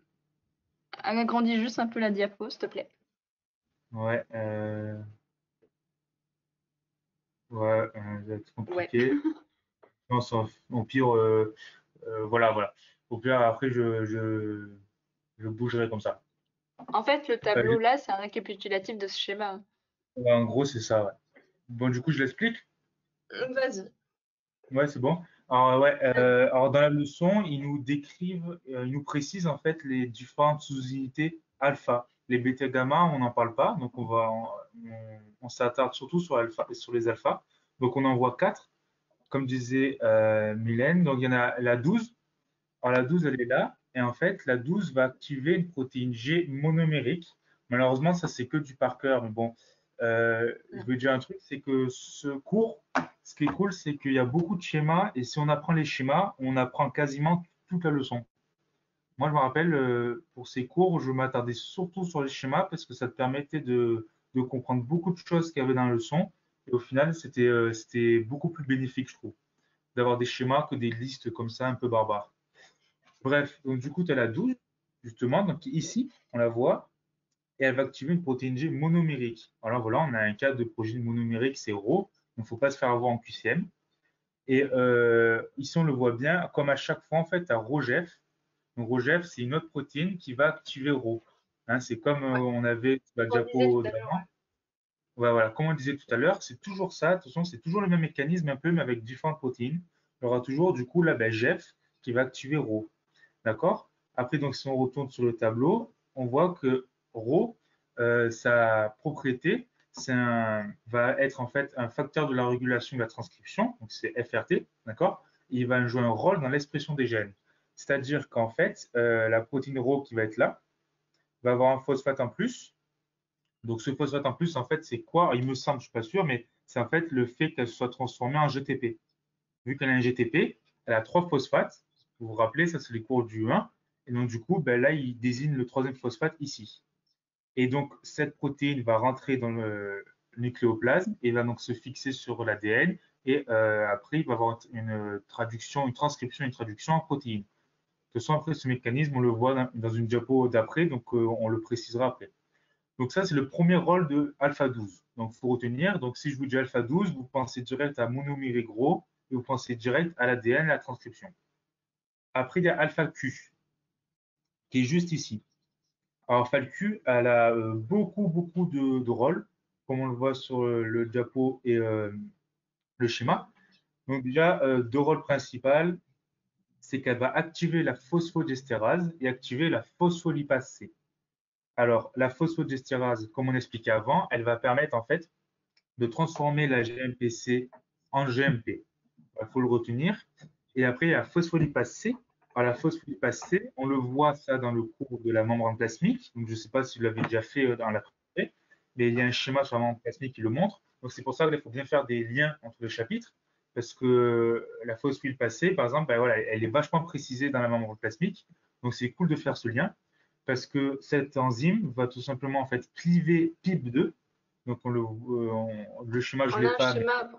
Agrandis juste un peu la diapo, s'il te plaît. Ouais, ouais, ça va être Ouais. compliqué. Non, au pire, voilà, voilà. Au pire, après, je bougerai comme ça. En fait, le tableau Euh, là, c'est un récapitulatif de ce schéma, hein. ouais, en gros, c'est ça, ouais. Bon, du coup, je l'explique. Vas-y. Ouais, c'est bon. Alors, ouais, alors dans la leçon, ils nous décrivent, ils nous précisent en fait les différentes sous-unités alpha. Les bêta gamma, on n'en parle pas, donc on s'attarde surtout sur alpha, sur les alphas. Donc on en voit quatre, comme disait Mylène. Donc il y en a la 12. Alors la 12, elle est là, et en fait, la 12 va activer une protéine G monomérique. Malheureusement, ça c'est que du par cœur, mais bon, je veux dire un truc, c'est que ce cours, ce qui est cool, c'est qu'il y a beaucoup de schémas, et si on apprend les schémas, on apprend quasiment toute la leçon. Moi, je me rappelle, pour ces cours, je m'attardais surtout sur les schémas parce que ça te permettait de comprendre beaucoup de choses qu'il y avait dans la leçon. Et au final, c'était beaucoup plus bénéfique, je trouve, d'avoir des schémas que des listes comme ça un peu barbares. Bref, donc du coup, tu as la 12, justement. Donc ici, on la voit, et elle va activer une protéine G monomérique. Alors voilà, on a un cas de protéine monomérique, c'est RAW, donc il ne faut pas se faire avoir en QCM. Et ici, on le voit bien, comme à chaque fois, en fait, à ROGEF. Donc ROGEF, c'est une autre protéine qui va activer RAW. Hein, c'est comme Ouais. on avait la On disait diapo tout à l'heure, d'avant. Ouais, voilà, comme on disait tout à l'heure, c'est toujours ça. De toute façon, c'est toujours le même mécanisme, un peu, mais avec différentes protéines. Il y aura toujours, du coup, là, ben, GEF qui va activer RAW. D'accord? Après, donc, si on retourne sur le tableau, on voit que Rho, sa propriété, va être en fait un facteur de la régulation de la transcription, donc c'est FRT, d'accord? Il va jouer un rôle dans l'expression des gènes. C'est-à-dire qu'en fait, la protéine Rho qui va être là va avoir un phosphate en plus. Donc ce phosphate en plus, en fait, c'est quoi? Il me semble, je ne suis pas sûr, mais c'est en fait le fait qu'elle soit transformée en GTP. Vu qu'elle a un GTP, elle a trois phosphates. Vous vous rappelez, ça c'est les cours du 1. Et donc du coup, ben, là, il désigne le troisième phosphate ici. Et donc cette protéine va rentrer dans le nucléoplasme et va donc se fixer sur l'ADN Et après, il va y avoir une traduction, une transcription, une traduction en protéines. De toute façon, après, ce mécanisme, on le voit dans une diapo d'après, donc on le précisera après. Donc ça, c'est le premier rôle de alpha 12. Donc, il faut retenir, donc si je vous dis alpha 12, vous pensez direct à monoméré gros et vous pensez direct à l'ADN, la transcription. Après, il y a alpha Q, qui est juste ici. Alors, alpha Q, elle a beaucoup de rôles, comme on le voit sur le diapo et le schéma. Donc déjà, deux rôles principaux, c'est qu'elle va activer la phosphodiesterase et activer la phospholipase C. Alors, la phosphodiesterase, comme on expliquait avant, elle va permettre en fait de transformer la GMPC en GMP. Il faut le retenir. Et après, il y a la phospholipase C. Alors, la phospholipase C, on le voit ça dans le cours de la membrane plasmique. Donc, je ne sais pas si vous l'avez déjà fait dans la préparée, mais il y a un schéma sur la membrane plasmique qui le montre. Donc, c'est pour ça qu'il faut bien faire des liens entre les chapitres, parce que la phospholipase C, par exemple, ben voilà, elle est vachement précisée dans la membrane plasmique. Donc, c'est cool de faire ce lien, parce que cette enzyme va tout simplement en fait cliver PIP2. Donc, le schéma, je On ne l'ai a un pas, mais schéma,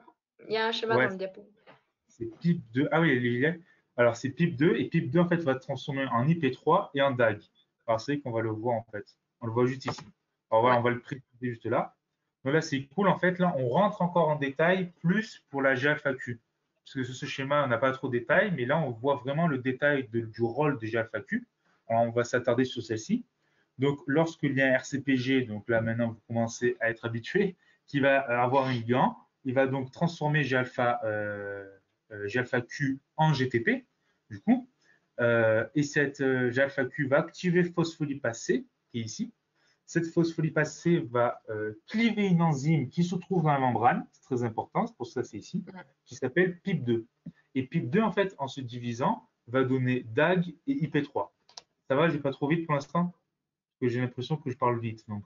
il y a un schéma ouais, dans le diapo. c'est PIP2. Ah oui, il est. Alors, c'est PIP2 et PIP2 en fait va transformer en IP3 et en DAG. Alors, c'est qu'on va le voir en fait. On le voit juste ici. Alors voilà, Ouais. on va le préciser juste là. Donc là, c'est cool en fait. Là, on rentre encore en détail plus pour la GAFAQ. Parce que sur ce schéma, on n'a pas trop de détails, mais là, on voit vraiment le détail du rôle de GAFAQ. Alors, on va s'attarder sur celle-ci. Donc, lorsqu'il y a un RCPG, donc là maintenant vous commencez à être habitué, qui va avoir un ligand, il va donc transformer G-alpha Q en GTP, du coup, et cette G-alpha Q va activer phospholipase C, qui est ici. Cette phospholipase C va cliver une enzyme qui se trouve dans la membrane, c'est très important, c'est pour ça que c'est ici, qui s'appelle PIP2. Et PIP2, en fait, en se divisant, va donner DAG et IP3. Ça va, je vais pas trop vite pour l'instant? Que j'ai l'impression que je parle vite. Donc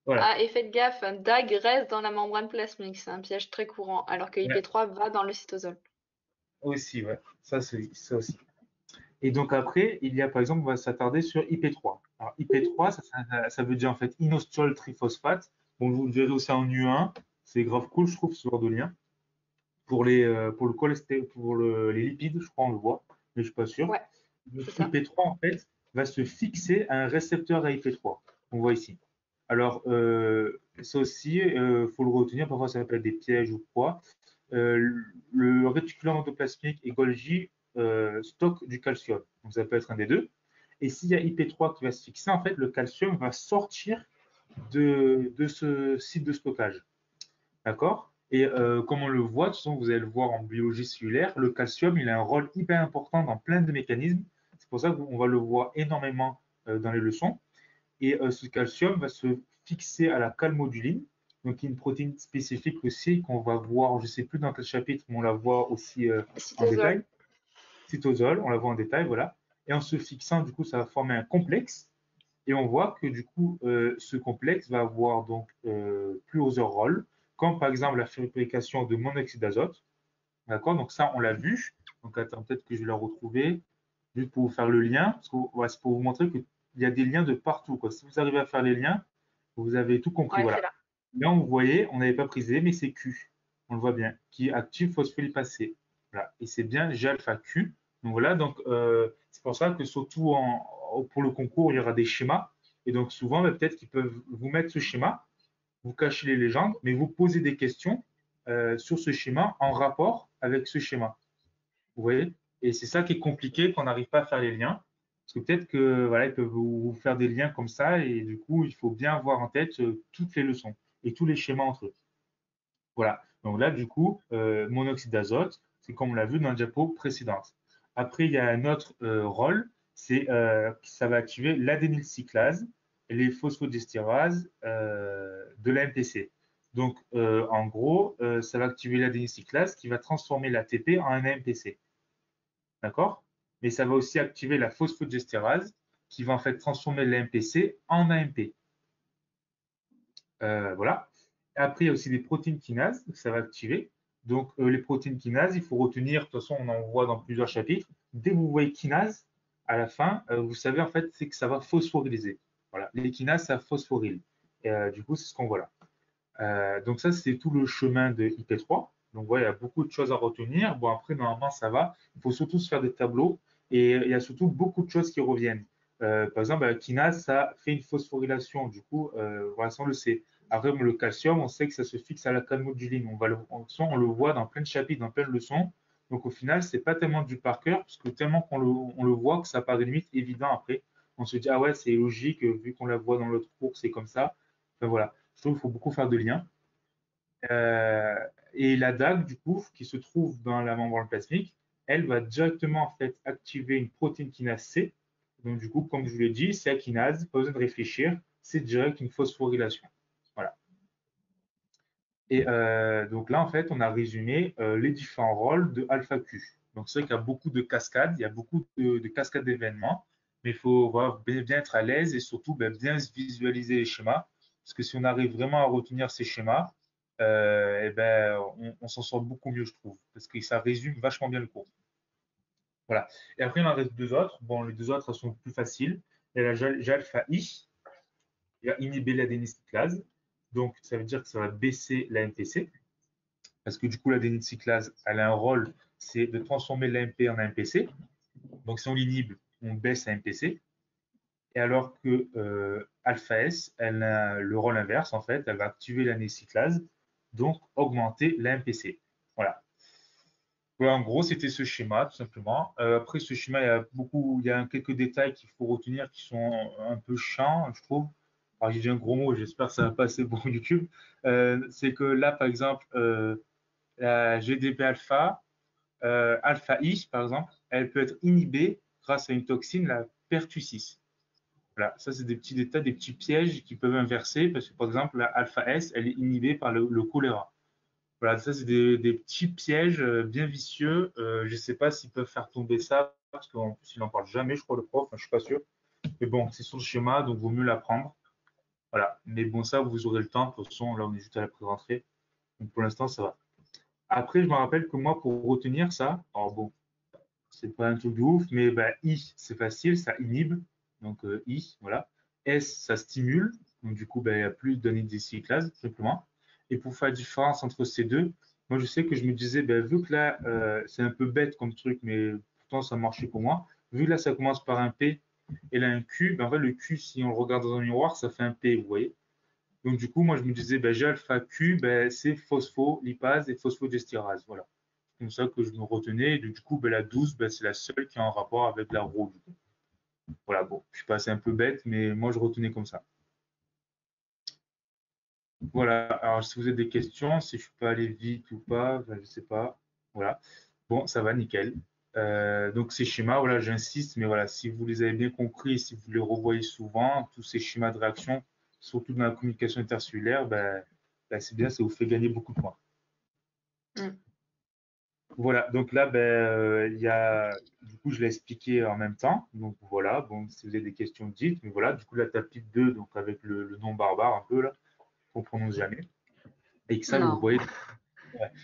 voilà. Ah, et faites gaffe, un DAG reste dans la membrane plasmique, c'est un piège très courant, alors que Ouais. IP3 va dans le cytosol. Aussi, ouais. Ça, c'est ça aussi. Et donc après, il y a par exemple, on va s'attarder sur IP3. Alors IP3, ça veut dire en fait inositol triphosphate. Bon, vous le verrez aussi en U1. C'est grave cool, je trouve, ce genre de lien. Pour le cholestérol, les lipides, je crois, on le voit, mais je suis pas sûr. Ouais, Donc c'est ça. IP3, en fait, va se fixer à un récepteur à IP3. On voit ici. Alors, ça aussi, il faut le retenir, parfois ça s'appelle des pièges ou quoi. Le réticulum endoplasmique et Golgi stockent du calcium. Donc, ça peut être un des deux. Et s'il y a IP3 qui va se fixer, en fait, le calcium va sortir de ce site de stockage. D'accord. Et comme on le voit, de toute façon, vous allez le voir en biologie cellulaire, le calcium, il a un rôle hyper important dans plein de mécanismes. C'est pour ça qu'on va le voir énormément dans les leçons. Et ce calcium va se fixer à la calmoduline, donc une protéine spécifique aussi qu'on va voir, je ne sais plus dans quel chapitre, mais on la voit aussi en Cytosol. détail. Cytosol, on la voit en détail, voilà. Et en se fixant, du coup, ça va former un complexe. Et on voit que du coup, ce complexe va avoir donc plusieurs rôles, comme par exemple la fabrication de monoxyde d'azote. D'accord. Donc ça, on l'a vu. Donc attends, peut-être que je vais la retrouver, juste pour vous faire le lien, parce que ouais, c'est pour vous montrer qu'il y a des liens de partout, quoi. Si vous arrivez à faire les liens, vous avez tout compris. Ouais, c'est Voilà. là. Là, vous voyez, on n'avait pas prisé, mais c'est Q. On le voit bien, qui active phospholipase C. Voilà. Et c'est bien G-alpha Q. Donc voilà, donc c'est pour ça que surtout pour le concours, il y aura des schémas. Et donc souvent, bah, peut-être qu'ils peuvent vous mettre ce schéma, vous cachez les légendes, mais vous posez des questions sur ce schéma en rapport avec ce schéma. Vous voyez? Et c'est ça qui est compliqué quand on n'arrive pas à faire les liens. Parce que peut-être que voilà, ils peuvent vous faire des liens comme ça, et du coup, il faut bien avoir en tête toutes les leçons et tous les schémas entre eux. Voilà. Donc là, du coup, monoxyde d'azote, c'est comme on l'a vu dans la diapo précédente. Après, il y a un autre rôle, c'est ça va activer l'adénylcyclase et les phosphodiestyrases de l'AMPC. Donc, en gros, ça va activer l'adénylcyclase qui va transformer l'ATP en un AMPC. D'accord? Mais ça va aussi activer la phosphodiesterase qui va en fait transformer l'AMPC en AMP. Voilà. Après, il y a aussi des protéines kinases que ça va activer. Donc, les protéines kinases, il faut retenir, de toute façon, on en voit dans plusieurs chapitres. Dès que vous voyez kinase, à la fin, vous savez en fait, c'est que ça va phosphoryliser. Voilà. Les kinases, ça phosphoryle. Et du coup, c'est ce qu'on voit là. Donc, ça, c'est tout le chemin de IP3. Donc voilà, il y a beaucoup de choses à retenir. Bon, après, normalement, ça va. Il faut surtout se faire des tableaux et il y a surtout beaucoup de choses qui reviennent. Par exemple, la kinase, ça fait une phosphorylation. Du coup, voilà, ça, on le sait. Après, le calcium, on sait que ça se fixe à la calmoduline. On le voit dans plein de chapitres, dans plein de leçons. Donc au final, c'est pas tellement du par cœur, parce que tellement on le voit que ça paraît limite évident après. On se dit, ah ouais, c'est logique, vu qu'on la voit dans l'autre cours, c'est comme ça. Enfin voilà, je trouve qu'il faut beaucoup faire de liens. Euh, et la DAG, du coup, qui se trouve dans la membrane plasmique, elle va directement en fait activer une protéine kinase C. Donc du coup, comme je vous l'ai dit, c'est la kinase, pas besoin de réfléchir, c'est direct une phosphorylation. Voilà. Et donc là, en fait, on a résumé les différents rôles de alpha Q. Donc c'est vrai qu'il y a beaucoup de cascades, il y a beaucoup de cascades d'événements, mais il faut voilà, bien être à l'aise et surtout bien visualiser les schémas. Parce que si on arrive vraiment à retenir ces schémas, eh ben, on s'en sort beaucoup mieux, je trouve, parce que ça résume vachement bien le cours. Voilà. Et après, il en reste deux autres. Bon, les deux autres, elles sont plus faciles. Il y a la alpha I, il y a inhiber l'adénocyclase. Donc, ça veut dire que ça va baisser la MPC. Parce que du coup, l'adénocyclase, elle a un rôle, c'est de transformer l'AMP en AMPC. Donc, si on l'inhibe, on baisse l'AMPC. Et alors que alpha S, elle a le rôle inverse, en fait, elle va activer l'adénocyclase, donc augmenter l'AMPC. Voilà. Voilà, en gros, c'était ce schéma, tout simplement. Après, ce schéma, il y a quelques détails qu'il faut retenir qui sont un peu chiants, je trouve. Alors, j'ai dit un gros mot, j'espère que ça va passer pour YouTube. C'est que là, par exemple, la GDP alpha, alpha I, par exemple, elle peut être inhibée grâce à une toxine, la pertussis. Voilà, ça, c'est des petits détails, des petits pièges qui peuvent inverser, parce que, par exemple, la alpha S, elle est inhibée par le choléra. Voilà, ça, c'est des petits pièges bien vicieux. Je ne sais pas s'ils peuvent faire tomber ça, parce qu'en plus, il n'en parle jamais, je crois, le prof, je ne suis pas sûr. Mais bon, c'est sur le schéma, donc il vaut mieux l'apprendre. Voilà, mais bon, ça, vous aurez le temps. De toute façon, là, on est juste à la pré-rentrée. Donc, pour l'instant, ça va. Après, je me rappelle que moi, pour retenir ça, alors bon, c'est pas un truc de ouf, mais bah, I, c'est facile, ça inhibe. Donc, I, voilà. S, ça stimule. Donc, du coup, bah, il n'y a plus d'anidécyclase, simplement. Et pour faire la différence entre ces deux, moi, je sais que je me disais, bah, vu que là, c'est un peu bête comme truc, mais pourtant, ça marchait pour moi. Vu que là, ça commence par un P et là, un Q, bah, en fait, le Q, si on le regarde dans un miroir, ça fait un P, vous voyez. Donc, du coup, moi, je me disais, ben, G alpha Q, ben, c'est phospholipase et phosphodiesterase. Voilà. C'est comme ça que je me retenais. Et du coup, ben, la 12, ben, c'est la seule qui est en rapport avec la rouge. Voilà, bon, je suis passé un peu bête, mais moi, je retenais comme ça. Voilà. Alors, si vous avez des questions, si je peux aller vite ou pas, ben, je ne sais pas. Voilà. Bon, ça va, nickel. Donc, ces schémas, voilà, j'insiste, mais voilà, si vous les avez bien compris, si vous les revoyez souvent, tous ces schémas de réaction, surtout dans la communication intercellulaire, c'est bien, ça vous fait gagner beaucoup de points. Mm. Voilà, donc là, du coup, je l'ai expliqué en même temps. Donc voilà, bon, si vous avez des questions, dites. Mais voilà, du coup, là, tapis 2, donc avec le nom barbare un peu, là, qu'on prononce jamais. Et que ça, Non. ouais,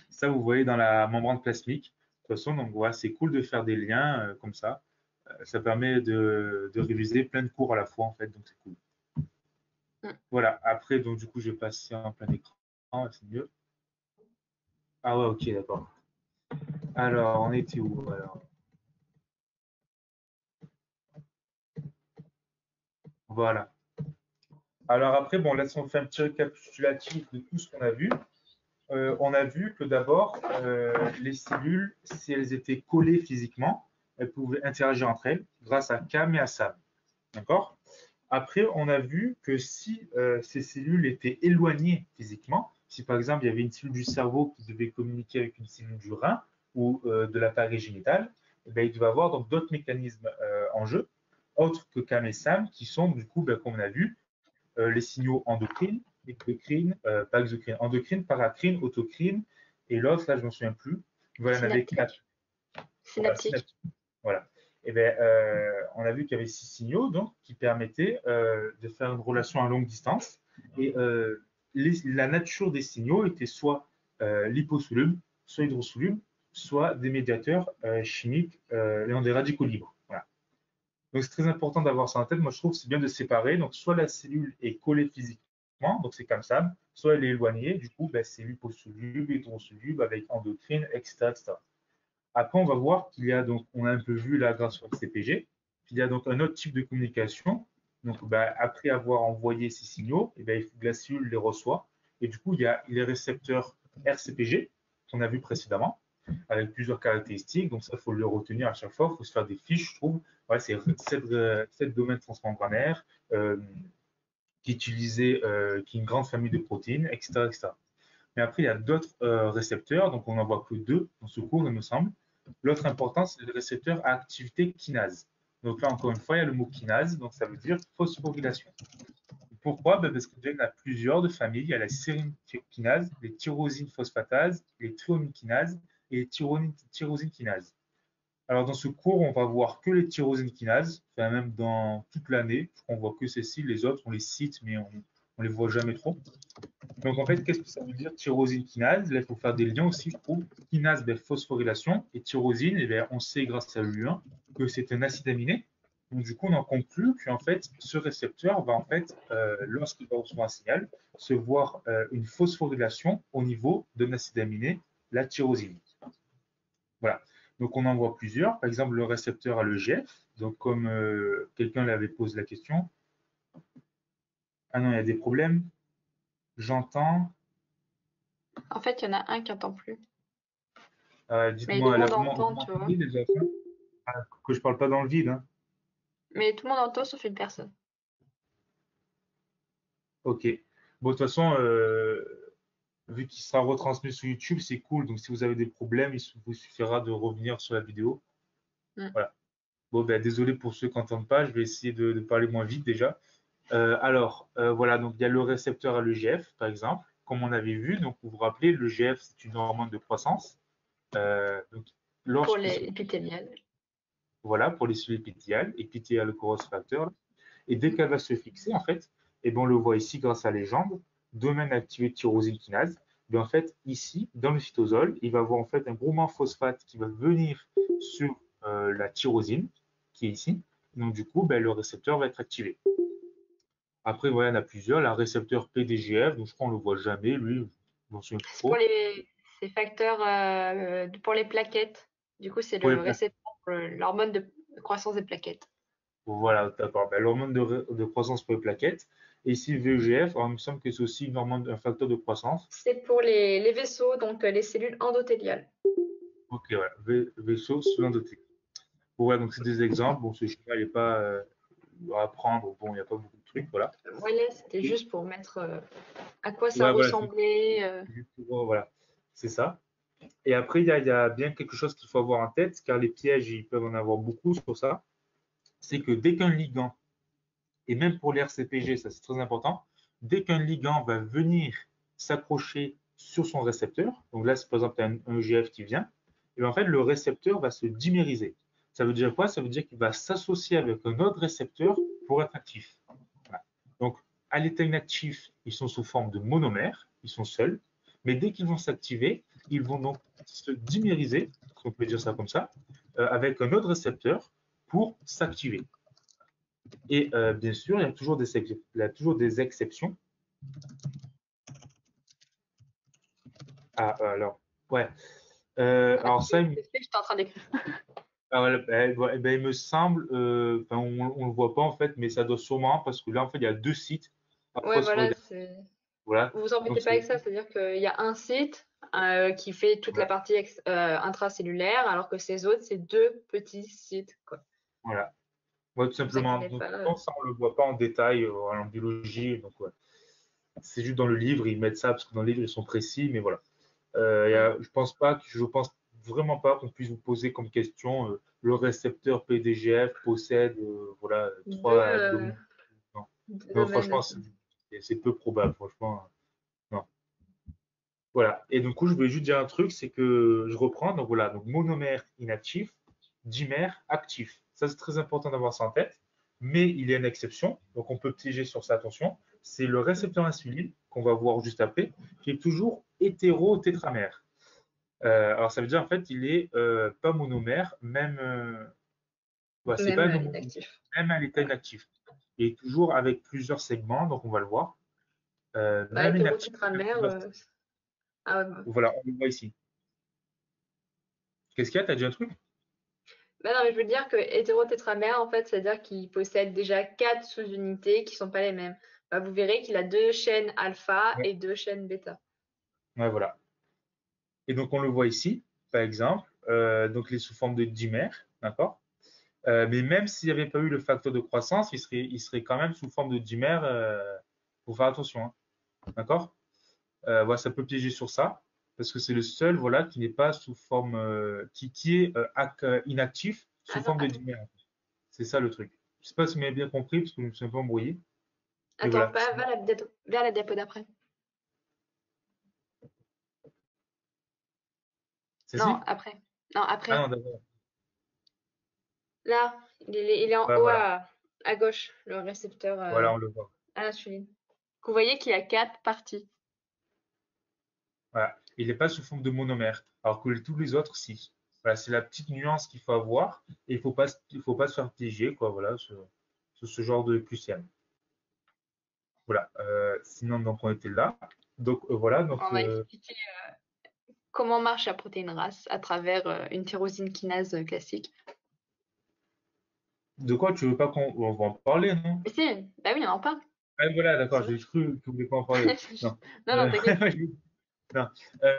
ça, vous voyez dans la membrane plasmique. De toute façon, donc voilà, c'est cool de faire des liens comme ça. Ça permet de réviser plein de cours à la fois, en fait, donc c'est cool. Mm. Voilà, après, donc du coup, je vais passer en plein écran, c'est mieux. Ah ouais, ok, d'accord. Alors, on était où alors? Voilà. Alors après, bon, là, si on fait un petit récapitulatif de tout ce qu'on a vu, on a vu que d'abord, les cellules, si elles étaient collées physiquement, elles pouvaient interagir entre elles grâce à CAM et à SAM. D'accord? Après, on a vu que si ces cellules étaient éloignées physiquement, si par exemple il y avait une cellule du cerveau qui devait communiquer avec une cellule du rein ou de l'appareil génital, eh bien, il devait y avoir donc d'autres mécanismes en jeu, autres que CAM et SAM, qui sont du coup, comme on a vu, les signaux endocrines, exocrines, pas exocrines, endocrines, paracrines, autocrines, et l'autre, là, je ne m'en souviens plus. Voilà, il y en avait quatre. Synaptique. Voilà, Synaptique. voilà. Et bien, on a vu qu'il y avait 6 signaux donc, qui permettaient de faire une relation à longue distance. Et la nature des signaux était soit liposolubles, soit hydrosolubles, soit des médiateurs chimiques ayant des radicaux libres. Voilà. Donc c'est très important d'avoir ça en tête. Moi, je trouve que c'est bien de séparer. Donc, soit la cellule est collée physiquement, donc c'est comme ça, soit elle est éloignée, du coup, ben, c'est liposoluble, hétérosoluble, avec endocrine, etc., etc. Après, on va voir qu'il y a donc, on a un peu vu là grâce au CPG, qu'il y a donc un autre type de communication. Donc, ben, après avoir envoyé ces signaux, eh ben, la cellule les reçoit. Et du coup, il y a les récepteurs RCPG qu'on a vu précédemment, avec plusieurs caractéristiques. Donc, ça, il faut le retenir à chaque fois. Il faut se faire des fiches, je trouve. Ouais, c'est 7 domaines transmembranaires, qui est une grande famille de protéines, etc., etc. Mais après, il y a d'autres récepteurs, donc on n'en voit que deux dans ce cours, il me semble. L'autre important, c'est le récepteur à activité kinase. Donc là, encore une fois, il y a le mot kinase, donc ça veut dire phosphorylation. Pourquoi? Ben parce qu'il y en a plusieurs de familles. Il y a la sérine kinase, les tyrosine phosphatase, les thréomine kinase et les tyrosine kinase. Alors dans ce cours, on va voir que les tyrosine kinases, enfin, même dans toute l'année. On voit que ces-ci, les autres, on les cite, mais on ne les voit jamais trop. Donc, en fait, qu'est-ce que ça veut dire tyrosine kinase? Là, il faut faire des liens aussi, je trouve. Kinase, ben, phosphorylation. Et tyrosine, eh bien, on sait grâce à l'U1 que c'est un acide aminé. Donc, du coup, on en conclut qu'en fait, ce récepteur va, en fait, lorsqu'il va recevoir un signal, se voir une phosphorylation au niveau d'un acide aminé, la tyrosine. Voilà. Donc, on en voit plusieurs. Par exemple, le récepteur à l'EGF. Donc, comme quelqu'un l'avait posé la question. Ah non, il y a des problèmes. J'entends. En fait, il y en a un qui entend plus. Mais tout Dites-moi, le là, monde vous entend, tu vois. m'entendez déjà ça? Ah, que je parle pas dans le vide, hein. Mais tout le monde entend sauf une personne. Ok. Bon, de toute façon, vu qu'il sera retransmis sur YouTube, c'est cool. Donc, si vous avez des problèmes, vous suffira de revenir sur la vidéo. Mm. Voilà. Bon, ben, désolé pour ceux qui n'entendent pas. Je vais essayer de parler moins vite déjà. Voilà. Donc, il y a le récepteur à l'EGF, par exemple, comme on avait vu. Donc, vous vous rappelez, l'EGF, c'est une hormone de croissance. Donc, Pour lorsque les épithéliales. voilà, pour les cellules épithéliales growth factor. Et dès qu'elle va se fixer, en fait, et ben on le voit ici grâce à la légende, domaine activé de tyrosine kinase. Mais en fait, ici, dans le cytosol, il va y avoir en fait un groupement phosphate qui va venir sur la tyrosine, qui est ici. Donc, du coup, ben, le récepteur va être activé. Après, voilà, il y en a plusieurs. La récepteur PDGF, donc je crois qu'on ne le voit jamais, lui, je m'en souviens plus C'est pour trop. ces facteurs pour les plaquettes. Du coup, c'est Pour les le récepteur pour l'hormone de croissance des plaquettes. Voilà, d'accord. Ben, l'hormone de croissance pour les plaquettes. Et ici, VEGF, alors, il me semble que c'est aussi une hormone, un facteur de croissance. C'est pour les vaisseaux, donc les cellules endothéliales. Ok, voilà, vaisseau sous l'endothélium. Bon, ouais, donc c'est des exemples. Bon, ce schéma, il n'est pas à apprendre. Bon, il n'y a pas beaucoup de trucs, voilà. Voilà, c'était Et- juste pour mettre à quoi ça ouais, voilà, c'est ressemblait. juste voilà, c'est ça. Et après, il y a bien quelque chose qu'il faut avoir en tête, car les pièges, ils peuvent en avoir beaucoup sur ça. C'est que dès qu'un ligand, et même pour les RCPG, ça c'est très important, dès qu'un ligand va venir s'accrocher sur son récepteur, donc là, c'est par exemple un EGF qui vient, et bien en fait, le récepteur va se dimériser. Ça veut dire quoi? Ça veut dire qu'il va s'associer avec un autre récepteur pour être actif. Voilà. Donc, à l'état inactif, ils sont sous forme de monomères, ils sont seuls, mais dès qu'ils vont s'activer, ils vont donc se dimériser, si on peut dire ça comme ça, avec un autre récepteur pour s'activer. Et bien sûr, il y a toujours des exceptions. Ah, alors, ouais. Alors ça, C'est ce que j'étais en train d'écrire. il me semble, enfin, on ne le voit pas en fait, mais ça doit sûrement, parce que là, en fait, il y a deux sites à Ouais, voilà, phosphorylation. Voilà. vous vous embêtez Donc, pas avec ça, c'est-à-dire qu'il y a un site qui fait toute la ouais, partie intracellulaire, alors que ces autres, c'est deux petits sites, quoi. voilà. Ouais, tout Ne vous simplement. inquiétez Donc, pas. ça, on ne le voit pas en détail en biologie. Donc, ouais. C'est juste dans le livre, ils mettent ça parce que dans le livre, ils sont précis, mais voilà. Mm. Je pense vraiment pas qu'on puisse vous poser comme question le récepteur PDGF possède voilà Deux, trois domaines. Non, deux non, domaines. franchement, c'est peu probable, franchement. Non. Voilà. Et du coup, je voulais juste dire un truc, c'est que je reprends. Donc voilà, donc monomère inactif, dimère actif. Ça, c'est très important d'avoir ça en tête. Mais il y a une exception, donc on peut piéger sur ça, attention. C'est le récepteur insuline, qu'on va voir juste après, qui est toujours hétérotétramère. Alors ça veut dire en fait il est pas monomère, même ouais, c'est pas Même un homonyme, inactif. même à l'état inactif. Il est toujours avec plusieurs segments, donc on va le voir. Bah, même inactif. hétérotétramère. Ah ouais, bah. Voilà, on le voit ici. Qu'est-ce qu'il y a? T'as dit un truc? Bah non, mais je veux dire que hétérotétramère, en fait, c'est-à-dire qu'il possède déjà 4 sous-unités qui sont pas les mêmes. Bah, vous verrez qu'il a 2 chaînes alpha Ouais. et 2 chaînes bêta. Ouais, voilà. Et donc, on le voit ici, par exemple. Donc, il est sous forme de dimère, d'accord? Mais même s'il n'y avait pas eu le facteur de croissance, il serait quand même sous forme de dimère. Faut faire attention, hein, d'accord? Voilà, ça peut piéger sur ça, parce que c'est le seul, voilà, qui n'est pas sous forme, qui est inactif sous Attends, forme de attends. dimère. C'est ça le truc. Je sais pas si vous m'avez bien compris, parce que je me suis un peu embrouillé. Mais Attends, voilà. vers la diapo d'après. Non, Celle-ci? après. Non, Ah après. non, d'accord. Là, il est en Ouais, haut voilà. à gauche, le récepteur Voilà, on le voit. à l'insuline. Vous voyez qu'il y a 4 parties. Voilà. Il n'est pas sous forme de monomère, alors que tous les autres, si. Voilà, c'est la petite nuance qu'il faut avoir, et il faut pas se faire piéger, quoi, voilà, sur ce genre de QCM. Voilà. Sinon, donc, on était là. Donc, voilà, donc, On va expliquer comment marche la protéine RAS à travers une tyrosine kinase classique. de quoi tu veux pas qu'on va en parler, non? Mais si, bah oui, on en parle. Ah, voilà, d'accord, C'est vrai. j'ai cru que vous voulez pas en parler. Non. Non, non, Euh, t'inquiète. non.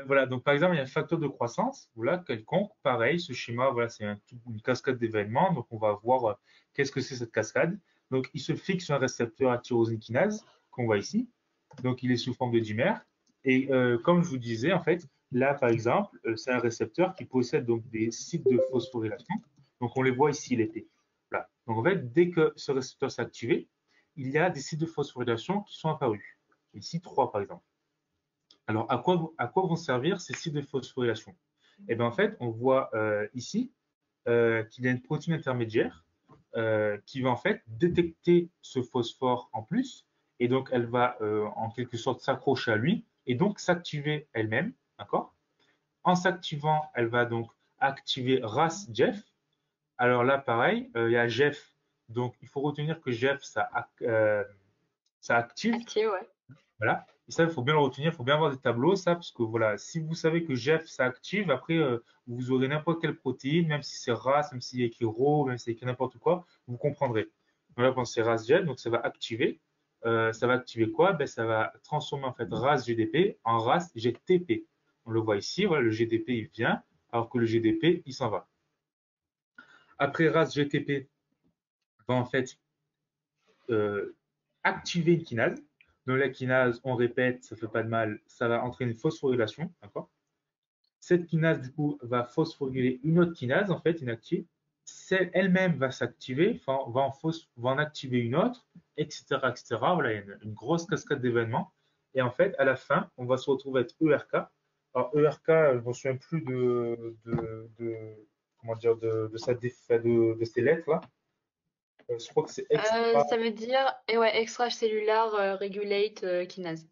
Voilà, donc par exemple, il y a un facteur de croissance, voilà, quelconque, pareil, ce schéma, voilà, c'est une cascade d'événements, donc on va voir qu'est-ce que c'est cette cascade. Donc il se fixe sur un récepteur à tyrosine kinase, qu'on voit ici, donc il est sous forme de dimère, et comme je vous disais, en fait, là par exemple, c'est un récepteur qui possède donc des sites de phosphorylation, donc on les voit ici, les T. Voilà. Donc en fait, dès que ce récepteur s'est activé, il y a des sites de phosphorylation qui sont apparus. Ici, 3 par exemple. Alors, à quoi vont servir ces sites de phosphorylation? Eh bien, en fait, on voit ici qu'il y a une protéine intermédiaire qui va en fait détecter ce phosphore en plus, et donc elle va en quelque sorte s'accrocher à lui et donc s'activer elle-même, d'accord? En s'activant, elle va donc activer RAS-GEF. Alors là, pareil, il y a GEF, donc il faut retenir que GEF, ça active. Activé, ouais. Voilà. Et ça, il faut bien le retenir, il faut bien avoir des tableaux, ça, parce que voilà, si vous savez que GEF, ça active, après, vous aurez n'importe quelle protéine, même si c'est RAS, même s'il y a écrit RO, même s'il y a écrit n'importe quoi, vous comprendrez. Voilà, quand c'est RAS-GEF, donc ça va activer. Ça va activer quoi? Ben, ça va transformer en fait RAS-GDP en RAS-GTP. On le voit ici, voilà, le GDP, il vient, alors que le GDP, il s'en va. Après RAS-GTP, va en fait euh, activer une kinase. Donc la kinase, on répète, ça ne fait pas de mal, ça va entraîner une phosphorylation, d'accord? Cette kinase, du coup, va phosphoryler une autre kinase, en fait, inactive. Celle elle-même va s'activer, enfin, va en activer une autre, etc., etc. Voilà, il y a une grosse cascade d'événements. Et en fait, à la fin, on va se retrouver avec ERK. Alors, ERK, je ne me souviens plus comment dire, de ces lettres-là. Je crois que c'est extra. Ça veut dire, et ouais, extracellular regulate kinase.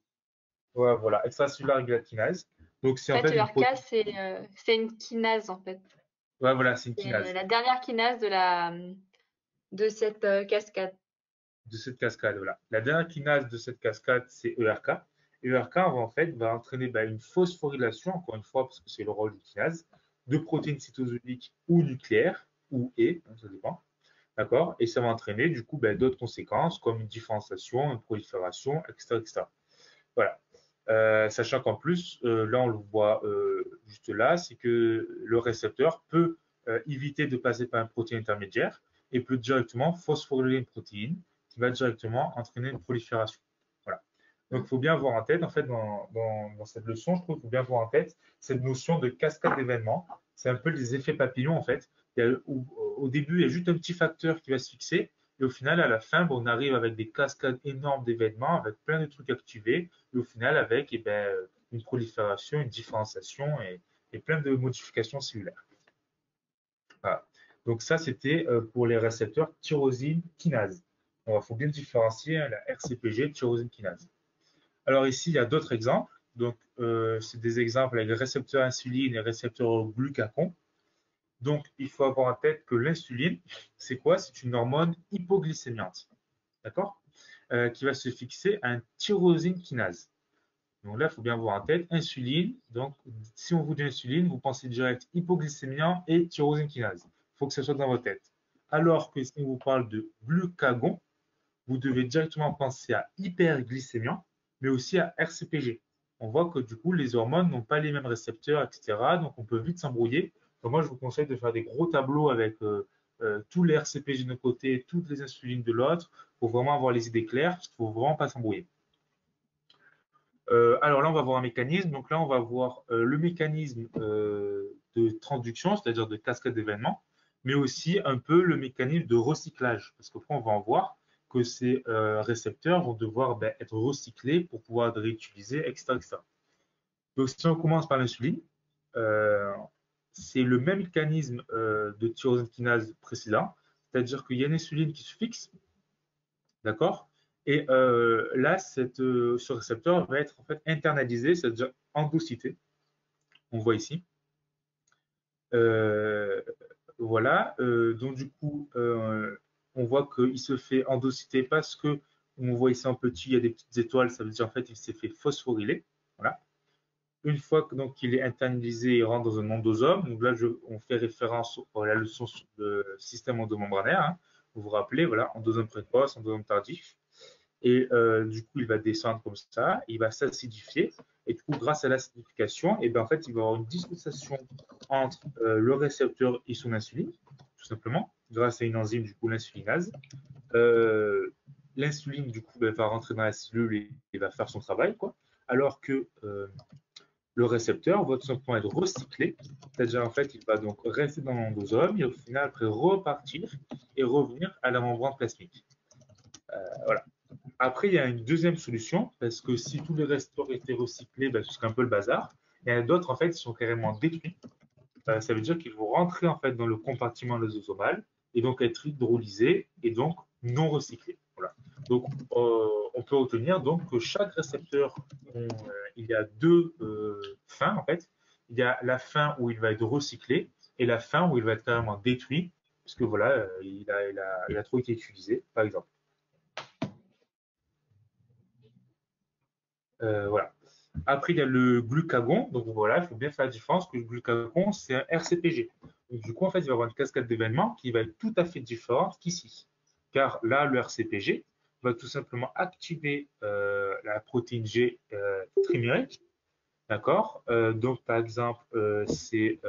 Ouais, voilà, extracellular kinase. Donc, c'est En en fait, fait une ERK, protéine. c'est une kinase, en fait. Ouais, voilà, c'est une C'est kinase la dernière kinase de cette cascade. de cette cascade. Voilà. La dernière kinase de cette cascade, c'est ERK. Et ERK, en fait, va entraîner une phosphorylation, encore une fois, parce que c'est le rôle du kinase, de protéines cytosoliques ou nucléaires, ou et, hein, ça dépend. D'accord? Et ça va entraîner, du coup, d'autres conséquences, comme une différenciation, une prolifération, etc. etc. Voilà. Sachant qu'en plus, là on le voit juste là, c'est que le récepteur peut éviter de passer par une protéine intermédiaire et peut directement phosphoryler une protéine qui va directement entraîner une prolifération. Voilà. Donc Mm. il faut bien avoir en tête, en fait, dans cette leçon, je trouve qu'il faut bien avoir en tête cette notion de cascade d'événements. C'est un peu les effets papillons, en fait. Au début, il y a juste un petit facteur qui va se fixer, et au final, à la fin, on arrive avec des cascades énormes d'événements, avec plein de trucs activés, et au final, avec une prolifération, une différenciation et plein de modifications cellulaires. Voilà. Donc ça, c'était pour les récepteurs tyrosine kinase. Il faut bien différencier, hein, la RCPG, tyrosine kinase. Alors ici, il y a d'autres exemples. Donc, c'est des exemples avec récepteurs insuline et récepteurs glucagon. Donc, il faut avoir en tête que l'insuline, c'est quoi? C'est une hormone hypoglycémiante. D'accord? qui va se fixer à un tyrosine kinase. Donc là, il faut bien avoir en tête insuline. Donc, si on vous dit insuline, vous pensez direct hypoglycémiant et tyrosine kinase. Il faut que ça soit dans votre tête. Alors que si on vous parle de glucagon, vous devez directement penser à hyperglycémiant, mais aussi à RCPG. On voit que du coup, les hormones n'ont pas les mêmes récepteurs, etc. Donc, on peut vite s'embrouiller. Donc, moi, je vous conseille de faire des gros tableaux avec tous les RCPG d'un côté, toutes les insulines de l'autre, pour vraiment avoir les idées claires, parce qu'il ne faut vraiment pas s'embrouiller. Alors là, on va voir un mécanisme. Donc là, on va voir le mécanisme de transduction, c'est-à-dire de cascade d'événements, mais aussi un peu le mécanisme de recyclage. Parce qu'après, on va en voir que ces récepteurs vont devoir être recyclés pour pouvoir être réutilisés, etc., etc. Donc si on commence par l'insuline, euh, c'est le même mécanisme de tyrosine kinase précédent, c'est-à-dire qu'il y a une insuline qui se fixe, d'accord? Et là, ce récepteur va être en fait internalisé, c'est-à-dire endocyté. On voit ici. Euh, voilà. Donc du coup, on voit qu'il se fait endocyter parce que on voit ici en petit, il y a des petites étoiles. Ça veut dire en fait il s'est fait phosphoryler. Voilà. Une fois que donc il est internalisé, il rentre dans un endosome. Donc là, on fait référence à la leçon sur le système endomembranaire. Hein. Vous vous rappelez, voilà, endosome précoce, endosome tardif. Et du coup, il va descendre comme ça, il va s'acidifier. Et du coup, grâce à l'acidification, et ben, en fait, il va y avoir une dissociation entre le récepteur et son insuline, tout simplement, grâce à une enzyme, du coup, l'insulinase. Euh, L'insuline, du coup, ben, va rentrer dans la cellule et va faire son travail, quoi. Alors que le récepteur va tout simplement être recyclé, c'est-à-dire en fait, il va donc rester dans l'endosome et au final, après, repartir et revenir à la membrane plasmique. Voilà. Après, il y a une deuxième solution, parce que si tous les restaurateurs étaient recyclés, ben, ce serait un peu le bazar. Il y en a d'autres, en fait, qui sont carrément détruits. Ça veut dire qu'ils vont rentrer, en fait, dans le compartiment lysosomal et donc être hydrolysés et donc non recyclés. Voilà. Donc, on peut retenir donc que chaque récepteur, il y a deux fins, en fait. Il y a la fin où il va être recyclé et la fin où il va être carrément détruit, parce que voilà, il a trop été utilisé, par exemple. Voilà. Après, il y a le glucagon. Donc voilà, il faut bien faire la différence que le glucagon, c'est un RCPG. Donc, du coup, en fait, il va y avoir une cascade d'événements qui va être tout à fait différente qu'ici. Car là, le RCPG va tout simplement activer la protéine G trimérique. D'accord. Donc, par exemple, c'est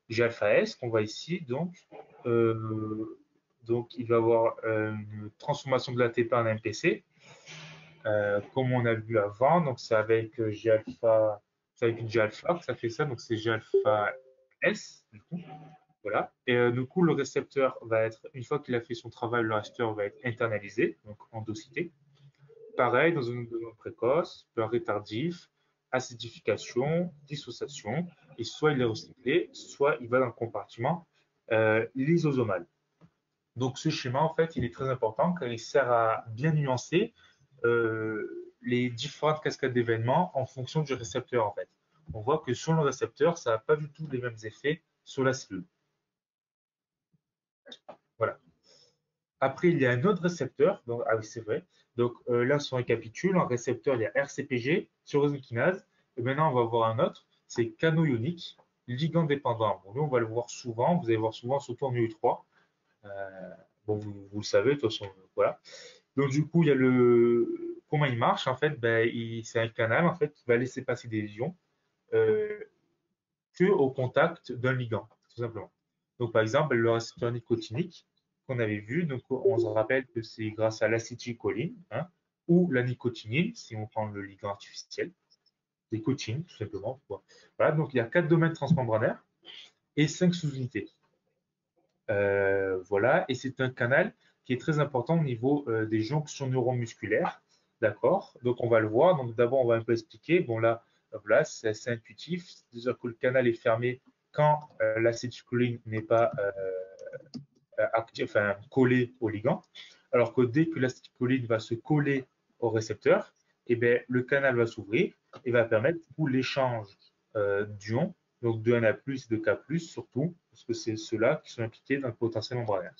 G-alpha S qu'on voit ici. Donc, il va y avoir une transformation de l'ATP en MPC comme on a vu avant. Donc, c'est avec G-alpha, c'est avec G-alpha que ça fait ça. Donc, c'est G-alpha S, du coup. Voilà. Et du coup, le récepteur va être, une fois qu'il a fait son travail, le récepteur va être internalisé, donc endocyté. Pareil, dans une zone précoce, beurre tardif, acidification, dissociation, et soit il est recyclé, soit il va dans le compartiment lysosomal. Donc ce schéma, en fait, il est très important car il sert à bien nuancer les différentes cascades d'événements en fonction du récepteur, en fait. On voit que sur le récepteur, ça n'a pas du tout les mêmes effets sur la cellule. Voilà. Après, il y a un autre récepteur. Donc, ah oui, c'est vrai. Donc là, si on récapitule, en récepteur, il y a RCPG, tyrosine kinase. Et maintenant, on va voir un autre. C'est cano-ionique, ligand dépendant. Bon, nous, on va le voir souvent. Vous allez voir souvent, surtout en UE3. Euh, bon, vous le savez, de toute façon, voilà. Donc du coup, il y a comment il marche en fait, ben, c'est un canal en fait qui va laisser passer des ions euh, que au contact d'un ligand, tout simplement. Donc par exemple, le récepteur nicotinique qu'on avait vu, donc on se rappelle que c'est grâce à l'acétylcholine hein, ou la nicotinine, si on prend le ligand artificiel, nicotine tout simplement. Voilà, donc il y a 4 domaines transmembranaires et 5 sous-unités. Voilà, et c'est un canal qui est très important au niveau des jonctions neuromusculaires. D'accord. Donc on va le voir. Donc d'abord on va un peu expliquer. Bon là, voilà, c'est assez intuitif. C'est-à-dire que le canal est fermé quand l'acétylcholine n'est pas enfin, collé au ligand. Alors que dès que l'acétylcholine va se coller au récepteur, eh bien, le canal va s'ouvrir et va permettre pour l'échange d'ions, donc de Na+, et de K+, surtout, parce que c'est ceux-là qui sont impliqués dans le potentiel membranaire.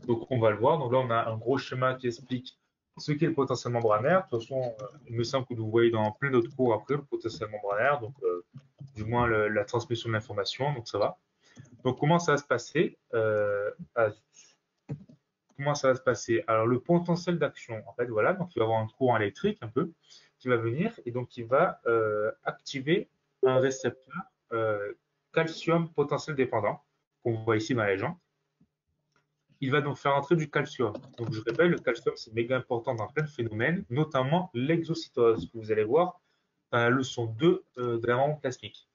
Donc, on va le voir. Donc là, on a un gros schéma qui explique ce qu'est le potentiel membranaire. De toute façon, il me semble que vous voyez dans plein d'autres cours après le potentiel membranaire, donc du moins la transmission de l'information, donc ça va. Donc, comment ça va se passer Comment ça va se passer? Alors, le potentiel d'action, en fait, voilà, donc il va y avoir un courant électrique un peu qui va venir et donc qui va activer un récepteur euh, calcium potentiel dépendant qu'on voit ici dans la légende. Il va donc faire entrer du calcium. Donc, je répète, le calcium, c'est méga important dans plein de phénomènes, notamment l'exocytose, que vous allez voir dans la leçon 2 de la membrane plasmique.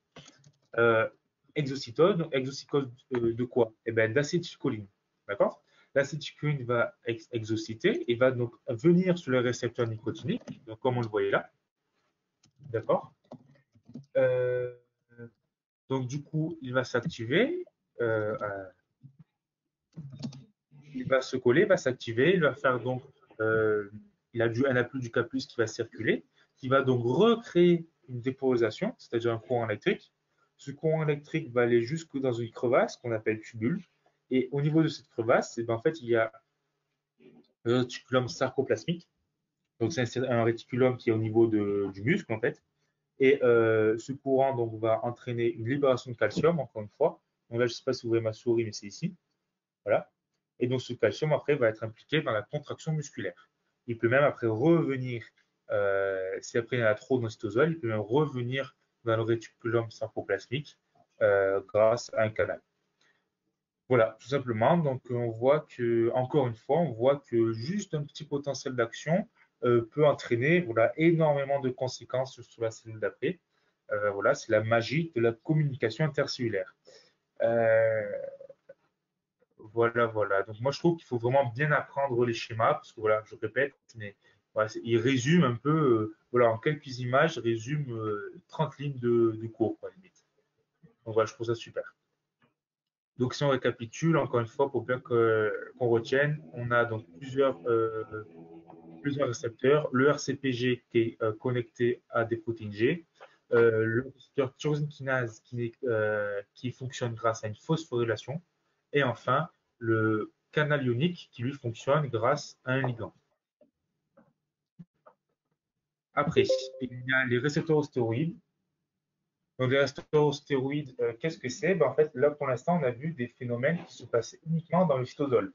Euh, exocytose, donc exocytose de quoi? Eh bien, d'acétylcholine. D'accord? L'acétylcholine va exociter et va donc venir sur le récepteur nicotinique, donc comme on le voyait là. D'accord? Euh, donc, du coup, il va s'activer. euh, euh, il va se coller, va s'activer, il va faire donc, euh, il a du Na+, du K+, qui va circuler, qui va donc recréer une dépolarisation, c'est-à-dire un courant électrique. Ce courant électrique va aller jusque dans une crevasse qu'on appelle tubule. Et au niveau de cette crevasse, en fait, il y a un réticulum sarcoplasmique. Donc, c'est un réticulum qui est au niveau du muscle, en fait. Et ce courant donc, va entraîner une libération de calcium, encore une fois. Donc là, je ne sais pas si vous voyez ma souris, mais c'est ici. Voilà. Et donc, ce calcium, après, va être impliqué dans la contraction musculaire. Il peut même après revenir, si après il y en a trop dans le cytosol, il peut même revenir dans le réticulum sarcoplasmique grâce à un canal. Voilà, tout simplement. Donc, on voit que, encore une fois, on voit que juste un petit potentiel d'action peut entraîner voilà, énormément de conséquences sur la cellule d'après. Voilà, c'est la magie de la communication intercellulaire. Euh, voilà. Donc moi je trouve qu'il faut vraiment bien apprendre les schémas parce que voilà, je répète, mais voilà, il résume un peu, voilà, en quelques images, résume 30 lignes de cours, quoi, limite. Donc voilà, je trouve ça super. Donc si on récapitule, encore une fois, pour bien qu'on retienne, on a donc plusieurs récepteurs. Le RCPG qui est connecté à des protéines G, le récepteur tyrosine kinase qui fonctionne grâce à une phosphorylation, et enfin le canal ionique qui lui fonctionne grâce à un ligand. Après, il y a les récepteurs aux stéroïdes. Donc, les récepteurs aux stéroïdes, qu'est-ce que c'est? En fait, là, pour l'instant, on a vu des phénomènes qui se passaient uniquement dans le cytosol.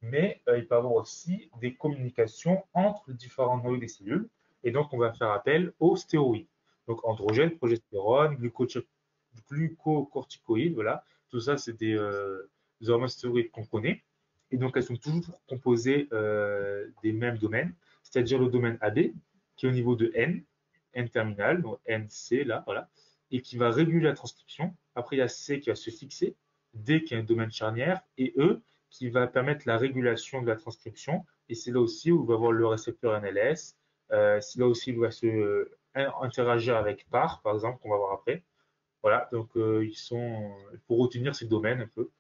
Mais il peut y avoir aussi des communications entre les différents noyaux des cellules. Et donc, on va faire appel aux stéroïdes. Donc, androgène, progestérone, glucocorticoïdes, voilà. Tout ça, c'est des hormones stéroïdes qu'on connaît. Et donc, elles sont toujours composées des mêmes domaines, c'est-à-dire le domaine AB, qui est au niveau de N terminal, donc NC, là, voilà, et qui va réguler la transcription. Après, il y a C qui va se fixer, D qui est un domaine charnière, et E qui va permettre la régulation de la transcription. Et c'est là aussi où il va avoir le récepteur NLS. C'est là aussi où il va se interagir avec par exemple, qu'on va voir après. Voilà, donc il faut retenir ces domaines un peu,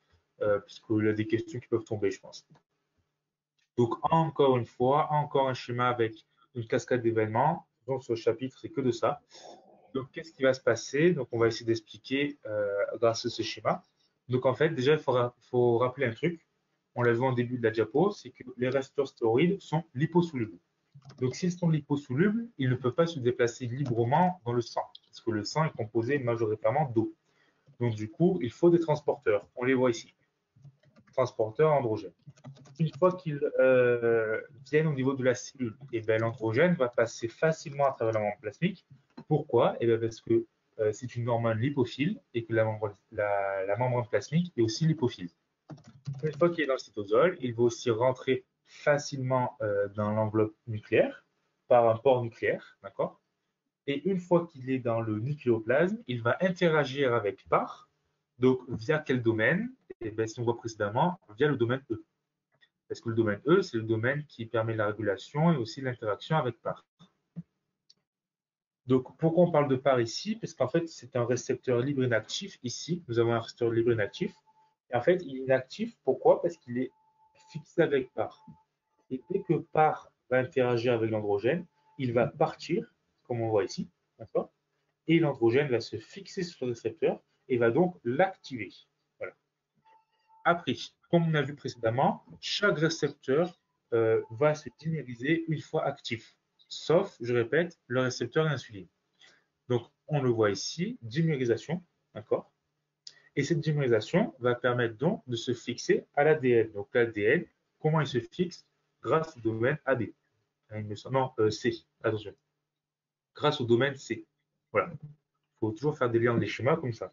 puisqu'il y a des questions qui peuvent tomber, je pense. Donc, encore une fois, encore un schéma avec une cascade d'événements. Donc, ce chapitre, c'est que de ça. Donc, qu'est-ce qui va se passer? Donc, on va essayer d'expliquer grâce à ce schéma. Donc, en fait, déjà, faut rappeler un truc. On l'a vu en début de la diapo, c'est que les récepteurs stéroïdes sont liposolubles. Donc, s'ils sont liposolubles, ils ne peuvent pas se déplacer librement dans le sang, parce que le sang est composé majoritairement d'eau. Donc, du coup, il faut des transporteurs. On les voit ici. Transporteurs androgènes. Une fois qu'ils viennent au niveau de la cellule, et bien, l'androgène va passer facilement à travers la membrane plasmique. Pourquoi? Et bien parce que c'est une hormone lipophile et que la membrane plasmique est aussi lipophile. Une fois qu'il est dans le cytosol, il va aussi rentrer facilement dans l'enveloppe nucléaire par un port nucléaire, d'accord? Et une fois qu'il est dans le nucléoplasme, il va interagir avec par, donc via quel domaine? Et bien, si on voit précédemment, via le domaine E. Parce que le domaine E, c'est le domaine qui permet la régulation et aussi l'interaction avec par. Donc, pourquoi on parle de par ici? Parce qu'en fait, c'est un récepteur libre inactif. Ici, nous avons un récepteur libre inactif. Et en fait, il est inactif. Pourquoi? Parce qu'il est fixé avec par. Et dès que par va interagir avec l'androgène, il va partir, comme on voit ici, d'accord? Et l'androgène va se fixer sur le récepteur et va donc l'activer. Voilà. Après, comme on a vu précédemment, chaque récepteur va se dimériser une fois actif, sauf, je répète, le récepteur insuline. Donc, on le voit ici, dimérisation, d'accord? Et cette dimérisation va permettre donc de se fixer à l'ADN. Donc, l'ADN, comment il se fixe? Grâce au domaine AB. Non, C, attention. Grâce au domaine C. Voilà. Il faut toujours faire des liens dans les schémas comme ça.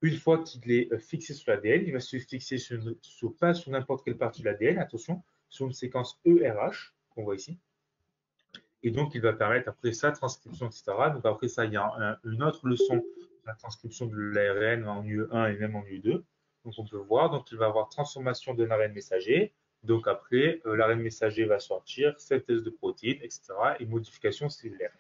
Une fois qu'il est fixé sur l'ADN, il va se fixer pas sur n'importe quelle partie de l'ADN, attention, sur une séquence ERH, qu'on voit ici. Et donc, il va permettre après sa transcription, etc. Donc, après ça, il y a une autre leçon, la transcription de l'ARN en UE1 et même en UE2. Donc, on peut voir, donc il va avoir transformation d'un ARN messager. Donc, après, l'ARN messager va sortir, synthèse de protéines, etc. et modification cellulaire.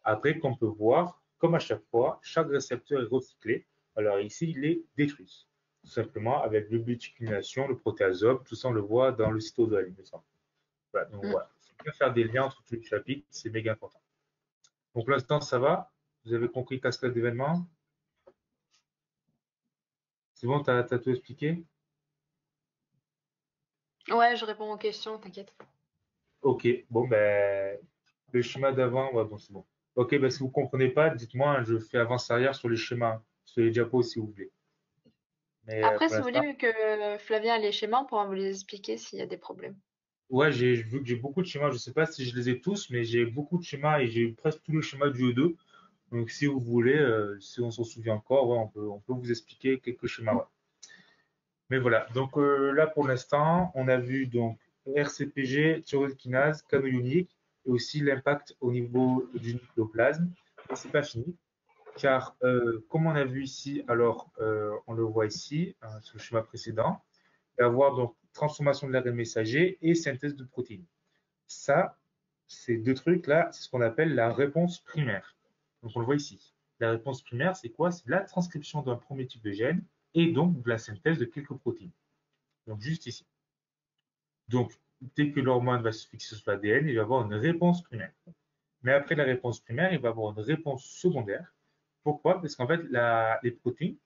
Après, qu'on peut voir, comme à chaque fois, chaque récepteur est recyclé. Alors ici, il est détruit. Tout simplement avec l'ubiquitination, le protéasome, tout ça on le voit dans le cytosol, il me semble. Voilà, donc voilà. Il faut bien faire des liens entre tous les chapitres, c'est méga important. Donc pour l'instant, ça va. Vous avez compris cascade d'événements. C'est bon, tu as tout expliqué? Ouais, je réponds aux questions, t'inquiète. Ok, bon, ben, le schéma d'avant, ouais, bon, c'est bon. Ok, ben, si vous ne comprenez pas, dites-moi, hein, je fais avance-arrière sur les schémas, sur les diapos si vous voulez. Mais Après, pour si vous voulez, l'instant, vu que Flavien a les schémas, on pourra vous les expliquer s'il y a des problèmes. ouais, j'ai vu que j'ai beaucoup de schémas. Je ne sais pas si je les ai tous, mais j'ai beaucoup de schémas et j'ai presque tous les schémas du E2. Donc, si vous voulez, si on s'en souvient encore, ouais, on peut vous expliquer quelques schémas. Ouais. Mais voilà. Donc là, pour l'instant, on a vu donc RCPG, thyroïde kinase, canaux ionique et aussi l'impact au niveau du nucléoplasme. Et c'est pas fini, car comme on a vu ici, alors on le voit ici sur le schéma précédent, il va y avoir donc transformation de l'ARN messager et synthèse de protéines. Ça, ces deux trucs-là, c'est ce qu'on appelle la réponse primaire. Donc, on le voit ici. La réponse primaire, c'est quoi? C'est la transcription d'un premier type de gène et donc de la synthèse de quelques protéines. Donc, juste ici. Donc, dès que l'hormone va se fixer sur l'ADN, il va y avoir une réponse primaire. Mais après la réponse primaire, il va y avoir une réponse secondaire. Pourquoi? Parce qu'en fait, les protéines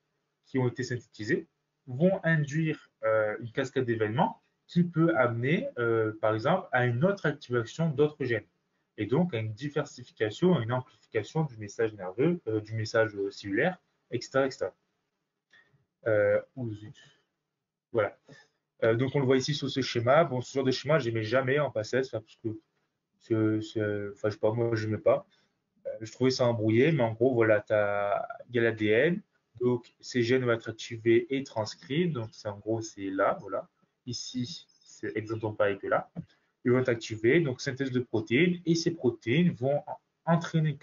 qui ont été synthétisées vont induire une cascade d'événements qui peut amener, par exemple, à une autre activation d'autres gènes. Et donc à une diversification, à une amplification du message nerveux, du message cellulaire, etc. etc. Voilà. Donc on le voit ici sur ce schéma. Bon, ce genre de schéma, je n'aimais jamais en passette, parce que, enfin, je sais pas, moi, je n'aimais pas. Je trouvais ça embrouillé, mais en gros, voilà, il y a l'ADN, donc ces gènes vont être activés et transcrits, donc c'est en gros, c'est là, voilà. Ici, c'est exactement pareil que là. Ils vont être activés, donc synthèse de protéines, et ces protéines vont entraîner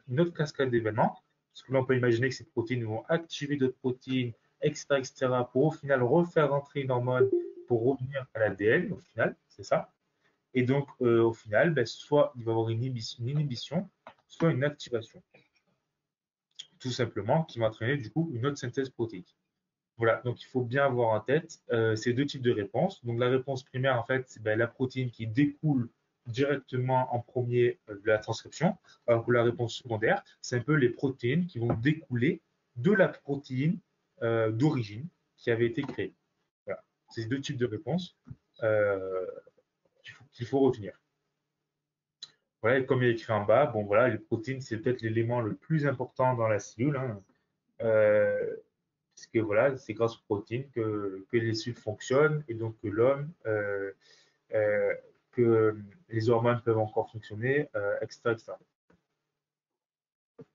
une autre cascade d'événements, parce que là, on peut imaginer que ces protéines vont activer d'autres protéines, etc., etc., pour au final refaire rentrer une hormone pour revenir à l'ADN, au final, c'est ça. Et donc, au final, ben, soit il va y avoir une inhibition, soit une activation, tout simplement, qui va entraîner du coup une autre synthèse protéique. Voilà, donc il faut bien avoir en tête ces deux types de réponses. Donc la réponse primaire, en fait, c'est ben, la protéine qui découle directement en premier de la transcription, alors que la réponse secondaire, c'est un peu les protéines qui vont découler de la protéine d'origine qui avait été créée. Voilà, c'est ces deux types de réponses euh, qu'il faut retenir. Voilà, et comme il est écrit en bas, bon voilà, les protéines, c'est peut-être l'élément le plus important dans la cellule, hein, euh, parce que voilà, c'est grâce aux protéines que les cellules fonctionnent et donc que l'homme, euh, que les hormones peuvent encore fonctionner, etc., etc.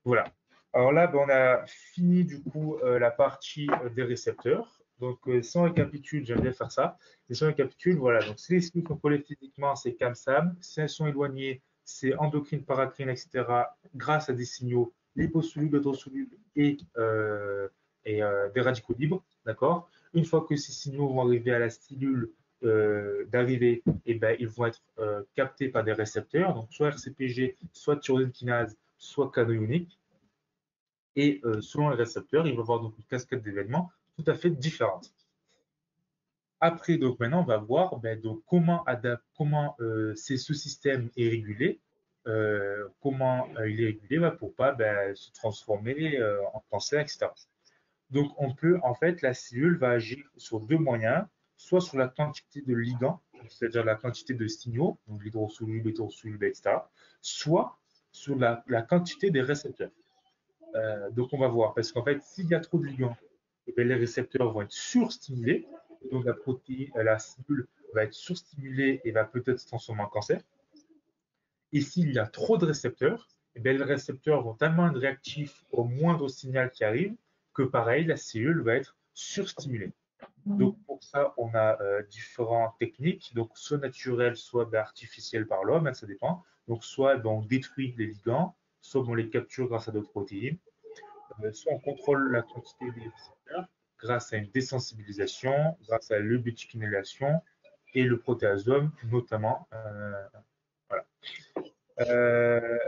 Voilà. Alors là, ben, on a fini du coup la partie des récepteurs. Donc, si on récapitule, j'aime bien faire ça. Et si on récapitule, voilà. Donc, si les cellules sont collées physiquement, c'est CAM-SAM. Si elles sont éloignées, c'est endocrine, paracrine, etc. Grâce à des signaux liposolubles, hydrosolubles et des radicaux libres. D'accord? Une fois que ces signaux vont arriver à la cellule d'arrivée, eh ben, ils vont être captés par des récepteurs, donc soit RCPG, soit tyrosine kinase, soit canaux ioniques. Et selon les récepteurs, il va y avoir donc une cascade d'événements tout à fait différente. Après, donc maintenant, on va voir ben, donc, comment ce système est régulé, comment il est régulé ben, pour ne pas ben, se transformer en cancer, etc. Donc, on peut, en fait, la cellule va agir sur deux moyens, soit sur la quantité de ligands, c'est-à-dire la quantité de signaux, donc l'hydrosoluble, hétérosoluble, etc., soit sur la quantité des récepteurs. Donc, on va voir, parce qu'en fait, s'il y a trop de ligands, eh bien, les récepteurs vont être surstimulés, et donc la cellule va être surstimulée et va peut-être se transformer en cancer. Et s'il y a trop de récepteurs, eh bien, les récepteurs vont tellement être réactifs au moindre signal qui arrive que pareil, la cellule va être surstimulée. Donc pour ça, on a différentes techniques, donc soit naturelles, soit artificielles par l'homme, hein, ça dépend. Donc soit on détruit les ligands, soit on les capture grâce à d'autres protéines, soit on contrôle la quantité des récepteurs grâce à une désensibilisation, grâce à l'eubétiquinylation et le protéasome notamment. Voilà. Euh,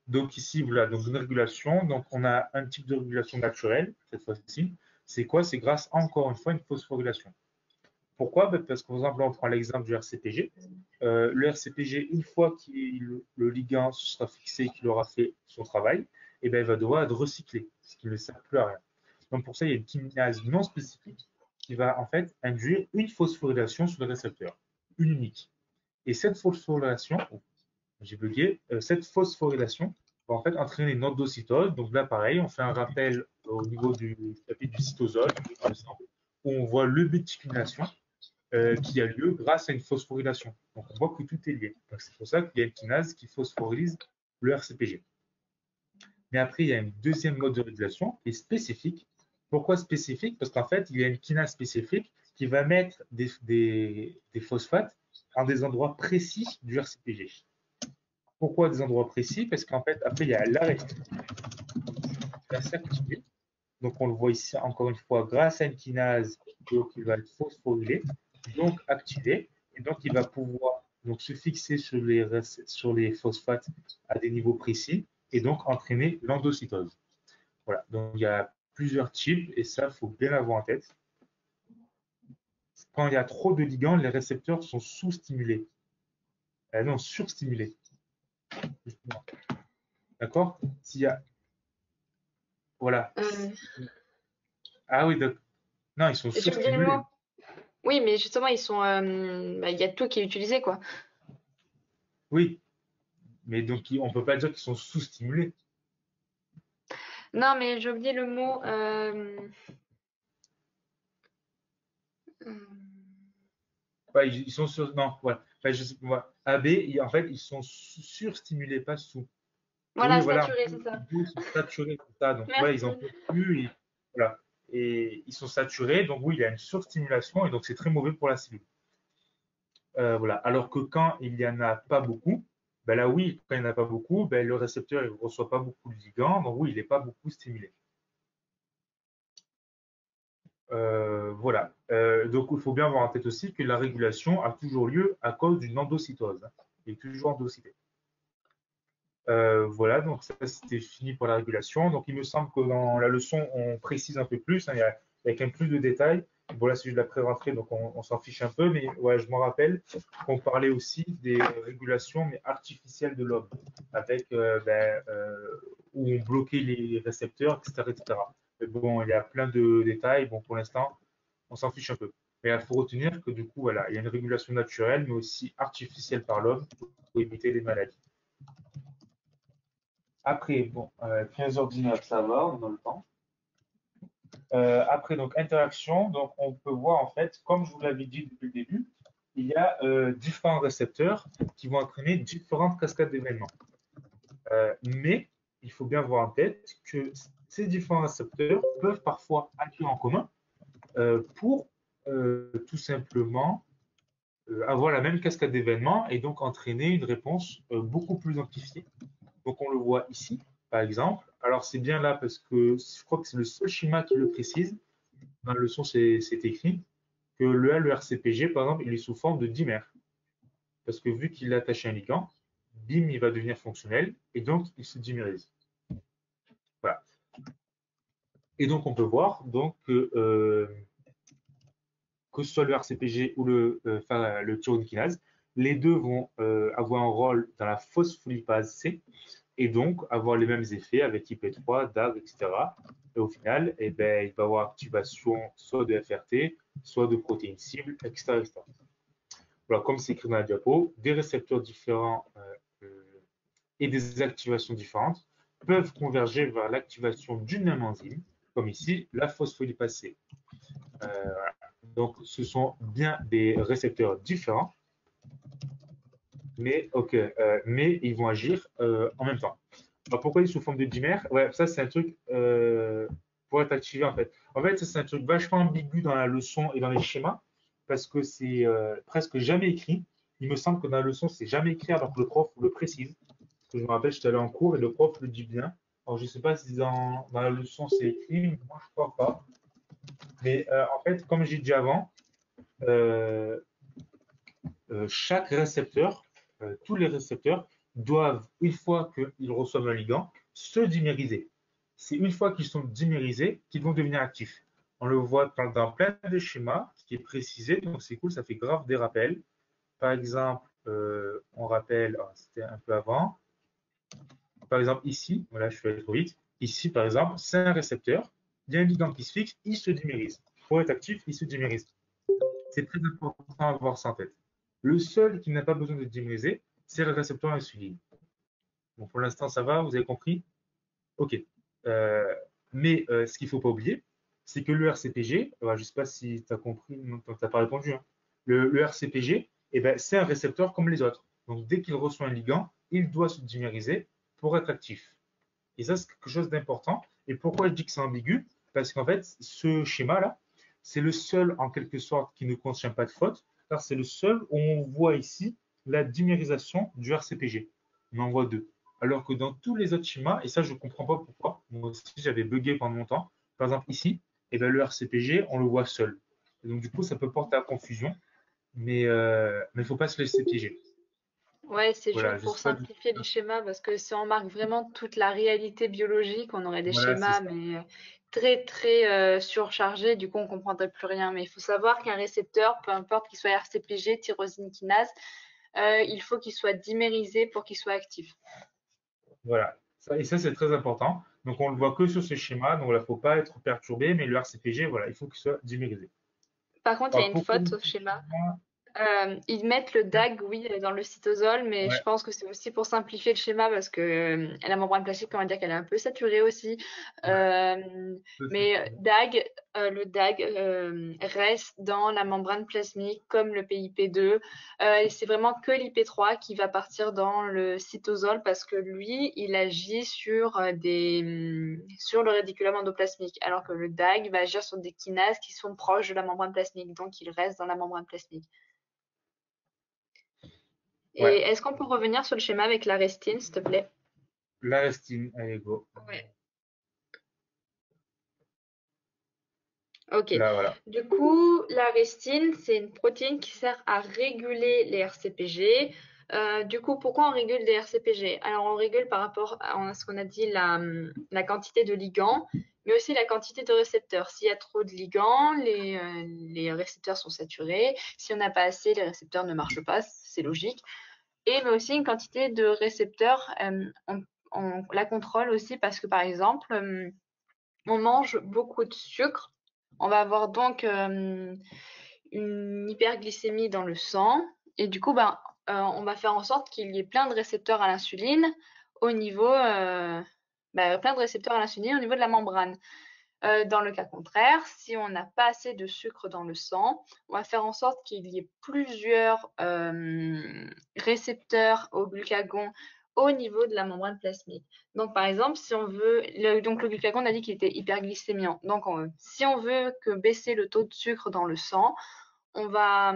donc ici, voilà, donc une régulation. Donc on a un type de régulation naturelle, cette fois-ci. C'est quoi? C'est grâce, encore une fois, à une phosphorylation. Pourquoi? Ben, parce que, par exemple, on prend l'exemple du RCPG. Le RCPG, une fois que le ligand sera fixé, qu'il aura fait son travail, eh ben, il va devoir être recyclé, ce qui ne sert plus à rien. Donc pour ça, il y a une kinase non spécifique qui va en fait induire une phosphorylation sur le récepteur, une unique. Et cette phosphorylation, j'ai bugué, cette phosphorylation va en fait entraîner une endocytose. Donc là, pareil, on fait un rappel au niveau du chapitre du cytosol, où on voit l'eubétiquination qui a lieu grâce à une phosphorylation. Donc on voit que tout est lié. C'est pour ça qu'il y a une kinase qui phosphorylise le RCPG. Mais après, il y a une deuxième mode de régulation qui est spécifique. Pourquoi spécifique? Parce qu'en fait, il y a une kinase spécifique qui va mettre des phosphates en des endroits précis du RCPG. Pourquoi des endroits précis? Parce qu'en fait, après, il y a l'arrêt qui va s'activer. Donc, on le voit ici encore une fois grâce à une kinase qui va être phosphorylée, donc activée. Et donc, il va pouvoir donc, se fixer sur les phosphates à des niveaux précis et donc entraîner l'endocytose. Voilà. Donc, il y a plusieurs types et ça, il faut bien l'avoir en tête. Quand il y a trop de ligands, les récepteurs sont sous-stimulés. Non, surstimulés. D'accord? S'il y a. Voilà. Euh, Ah oui, non, ils sont J'ai oublié le surstimulés. mot. Oui, mais justement, ils sont. Bah, il y a tout qui est utilisé, quoi. Oui, mais donc on ne peut pas dire qu'ils sont sous-stimulés. Non, mais j'ai oublié le mot. Euh, Ouais, ils sont sur. Non, voilà. Enfin, je sais, AB, en fait, ils sont surstimulés, pas sous. Oui, Voilà, voilà. saturé, c'est ça. Ils sont saturés, c'est ça. Donc, voilà, ils Merci. en peuvent plus. Voilà. Et ils sont saturés. Donc, oui, il y a une surstimulation et donc c'est très mauvais pour la cellule. Voilà. Alors que quand il n'y en a pas beaucoup, ben là, oui, quand il n'y en a pas beaucoup, ben, le récepteur ne reçoit pas beaucoup de ligands. Donc, oui, il n'est pas beaucoup stimulé. Voilà. Donc, il faut bien avoir en tête aussi que la régulation a toujours lieu à cause d'une endocytose, hein. Il est toujours endocyté. Voilà, donc ça c'était fini pour la régulation. Donc il me semble que dans la leçon on précise un peu plus, hein, il y a quand même plus de détails. Bon là c'est juste la pré-rentrée donc on s'en fiche un peu, mais ouais, je me rappelle qu'on parlait aussi des régulations mais artificielles de l'homme, avec où on bloquait les récepteurs, etc., etc. Mais bon, il y a plein de détails. Bon pour l'instant on s'en fiche un peu. Mais il faut retenir que du coup voilà, il y a une régulation naturelle mais aussi artificielle par l'homme pour éviter les maladies. Après, bon, 15h19, ça va, on a le temps. Après, donc, interaction, donc, on peut voir, en fait, comme je vous l'avais dit depuis le début, il y a différents récepteurs qui vont entraîner différentes cascades d'événements. Mais il faut bien avoir en tête que ces différents récepteurs peuvent parfois agir en commun pour tout simplement avoir la même cascade d'événements et donc entraîner une réponse beaucoup plus amplifiée. Donc on le voit ici, par exemple. Alors c'est bien là parce que je crois que c'est le seul schéma qui le précise. Dans la leçon, c'est écrit que le RCPG, par exemple, il est sous forme de dimère. Parce que vu qu'il est attaché à un ligand, bim, il va devenir fonctionnel et donc il se dimérise. Voilà. Et donc on peut voir donc, que ce soit le RCPG ou le tyrosine kinase, les deux vont avoir un rôle dans la phospholipase C. et donc avoir les mêmes effets avec IP3, DAG, etc. Et au final, eh ben, il va y avoir activation soit de FRT, soit de protéines cibles, etc., etc. Voilà, comme c'est écrit dans la diapo, des récepteurs différents et des activations différentes peuvent converger vers l'activation d'une même enzyme, comme ici la phospholipase C. Voilà. Donc, ce sont bien des récepteurs différents, mais ils vont agir en même temps. Alors, pourquoi ils sont sous forme de dimère? Ouais, ça, c'est un truc pour être activé en fait. En fait, ça, c'est un truc vachement ambigu dans la leçon et dans les schémas parce que c'est presque jamais écrit. Il me semble que dans la leçon, c'est jamais écrit alors que le prof le précise. Parce que je me rappelle, j'étais allé en cours et le prof le dit bien. Alors, je ne sais pas si dans la leçon c'est écrit, mais moi je crois pas. Mais en fait, comme j'ai dit avant, euh, chaque récepteur, tous les récepteurs doivent, une fois qu'ils reçoivent un ligand, se dimériser. C'est une fois qu'ils sont dimérisés qu'ils vont devenir actifs. On le voit dans plein de schémas, ce qui est précisé, donc c'est cool, ça fait grave des rappels. Par exemple, on rappelle, c'était un peu avant, par exemple ici, voilà, je vais aller trop vite, ici par exemple, c'est un récepteur, il y a un ligand qui se fixe, il se dimérise. Pour être actif, il se dimérise. C'est très important d'avoir ça en tête. Le seul qui n'a pas besoin de dimériser, c'est le récepteur insuline. Bon, pour l'instant, ça va, vous avez compris? Ok. Euh, mais ce qu'il ne faut pas oublier, c'est que le RCPG, je ne sais pas si tu as compris, tu n'as pas répondu, hein. Le RCPG, eh ben, c'est un récepteur comme les autres. Donc, dès qu'il reçoit un ligand, il doit se dimériser pour être actif. Et ça, c'est quelque chose d'important. Et pourquoi je dis que c'est ambigu? Parce qu'en fait, ce schéma-là, c'est le seul, en quelque sorte, qui ne contient pas de faute, car c'est le seul où on voit ici la dimérisation du RCPG. On en voit deux. Alors que dans tous les autres schémas, et ça, je ne comprends pas pourquoi, moi aussi, j'avais bugué pendant longtemps, par exemple ici, eh ben, le RCPG, on le voit seul. Et donc, du coup, ça peut porter à confusion, mais il ne faut pas se laisser piéger. Ouais, c'est Voilà, juste je pour sais pas. simplifier les schémas, parce que si on marque vraiment toute la réalité biologique, on aurait des Voilà, c'est schémas, ça. mais très, très surchargés, du coup, on comprendrait plus rien. Mais il faut savoir qu'un récepteur, peu importe qu'il soit RCPG, tyrosine kinase, il faut qu'il soit dimérisé pour qu'il soit actif. Voilà. Et ça, c'est très important. Donc, on le voit que sur ce schéma. Donc, là, il ne faut pas être perturbé. Mais le RCPG, voilà, il faut qu'il soit dimérisé. Par contre, il y a Alors, une pourquoi faute le au schéma. schéma? Ils mettent le DAG, oui, dans le cytosol, mais je Ouais, pense que c'est aussi pour simplifier le schéma parce que la membrane plastique, on va dire qu'elle est un peu saturée aussi. ouais. Euh, Ça, mais DAG, le DAG reste dans la membrane plasmique comme le PIP2. Et c'est vraiment que l'IP3 qui va partir dans le cytosol parce que lui, il agit sur sur le réticulum endoplasmique, alors que le DAG va agir sur des kinases qui sont proches de la membrane plasmique, donc il reste dans la membrane plasmique. Et ouais. est-ce qu'on peut revenir sur le schéma avec la restine, s'il te plaît? L'arestine, allez, go. Ouais. Ok. Là, voilà. Du coup, la restine, c'est une protéine qui sert à réguler les RCPG. Du coup, pourquoi on régule les RCPG? Alors, on régule par rapport à ce qu'on a dit, la quantité de ligands, mais aussi la quantité de récepteurs. S'il y a trop de ligands, les récepteurs sont saturés. Si on n'a pas assez, les récepteurs ne marchent pas, c'est logique. Et mais aussi une quantité de récepteurs, on la contrôle aussi parce que, par exemple, on mange beaucoup de sucre. On va avoir donc une hyperglycémie dans le sang. Et du coup, ben, on va faire en sorte qu'il y ait plein de récepteurs à l'insuline au niveau, plein de récepteurs à l'insuline au niveau de la membrane. Dans le cas contraire, si on n'a pas assez de sucre dans le sang, on va faire en sorte qu'il y ait plusieurs récepteurs au glucagon au niveau de la membrane plasmique. Donc, par exemple, si on veut, donc le glucagon, on a dit qu'il était hyperglycémiant. Donc, si on veut que baisser le taux de sucre dans le sang, on va,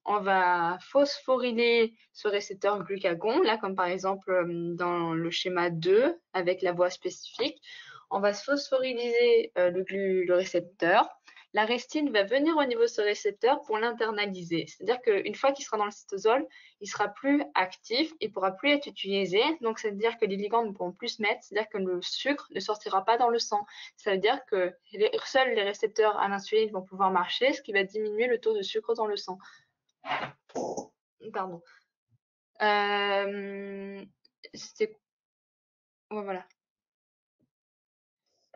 on va phosphoryler ce récepteur glucagon, là, comme par exemple dans le schéma 2 avec la voie spécifique. On va phosphoryliser le récepteur. La restine va venir au niveau de ce récepteur pour l'internaliser. C'est-à-dire qu'une fois qu'il sera dans le cytosol, il sera plus actif, il ne pourra plus être utilisé. Donc, ça veut dire que les ligands ne pourront plus se mettre, c'est-à-dire que le sucre ne sortira pas dans le sang. Ça veut dire que seuls les récepteurs à l'insuline vont pouvoir marcher, ce qui va diminuer le taux de sucre dans le sang. Pardon. Euh, Ouais, voilà.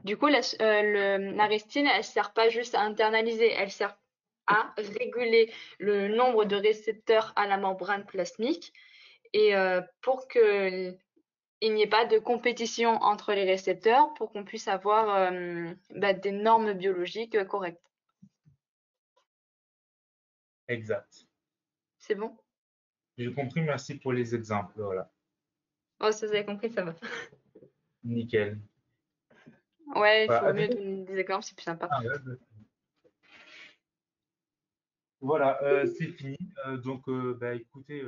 Du coup, la restine, elle sert pas juste à internaliser, elle sert à réguler le nombre de récepteurs à la membrane plasmique et pour que il n'y ait pas de compétition entre les récepteurs, pour qu'on puisse avoir des normes biologiques correctes. Exact. C'est bon? J'ai compris, merci pour les exemples. Voilà. Oh, ça, vous avez compris, ça va. Nickel. Ouais, il Voilà, faut mieux donner des exemples, c'est plus sympa. ah, ouais, ouais. Voilà, c'est fini. Donc, bah, écoutez,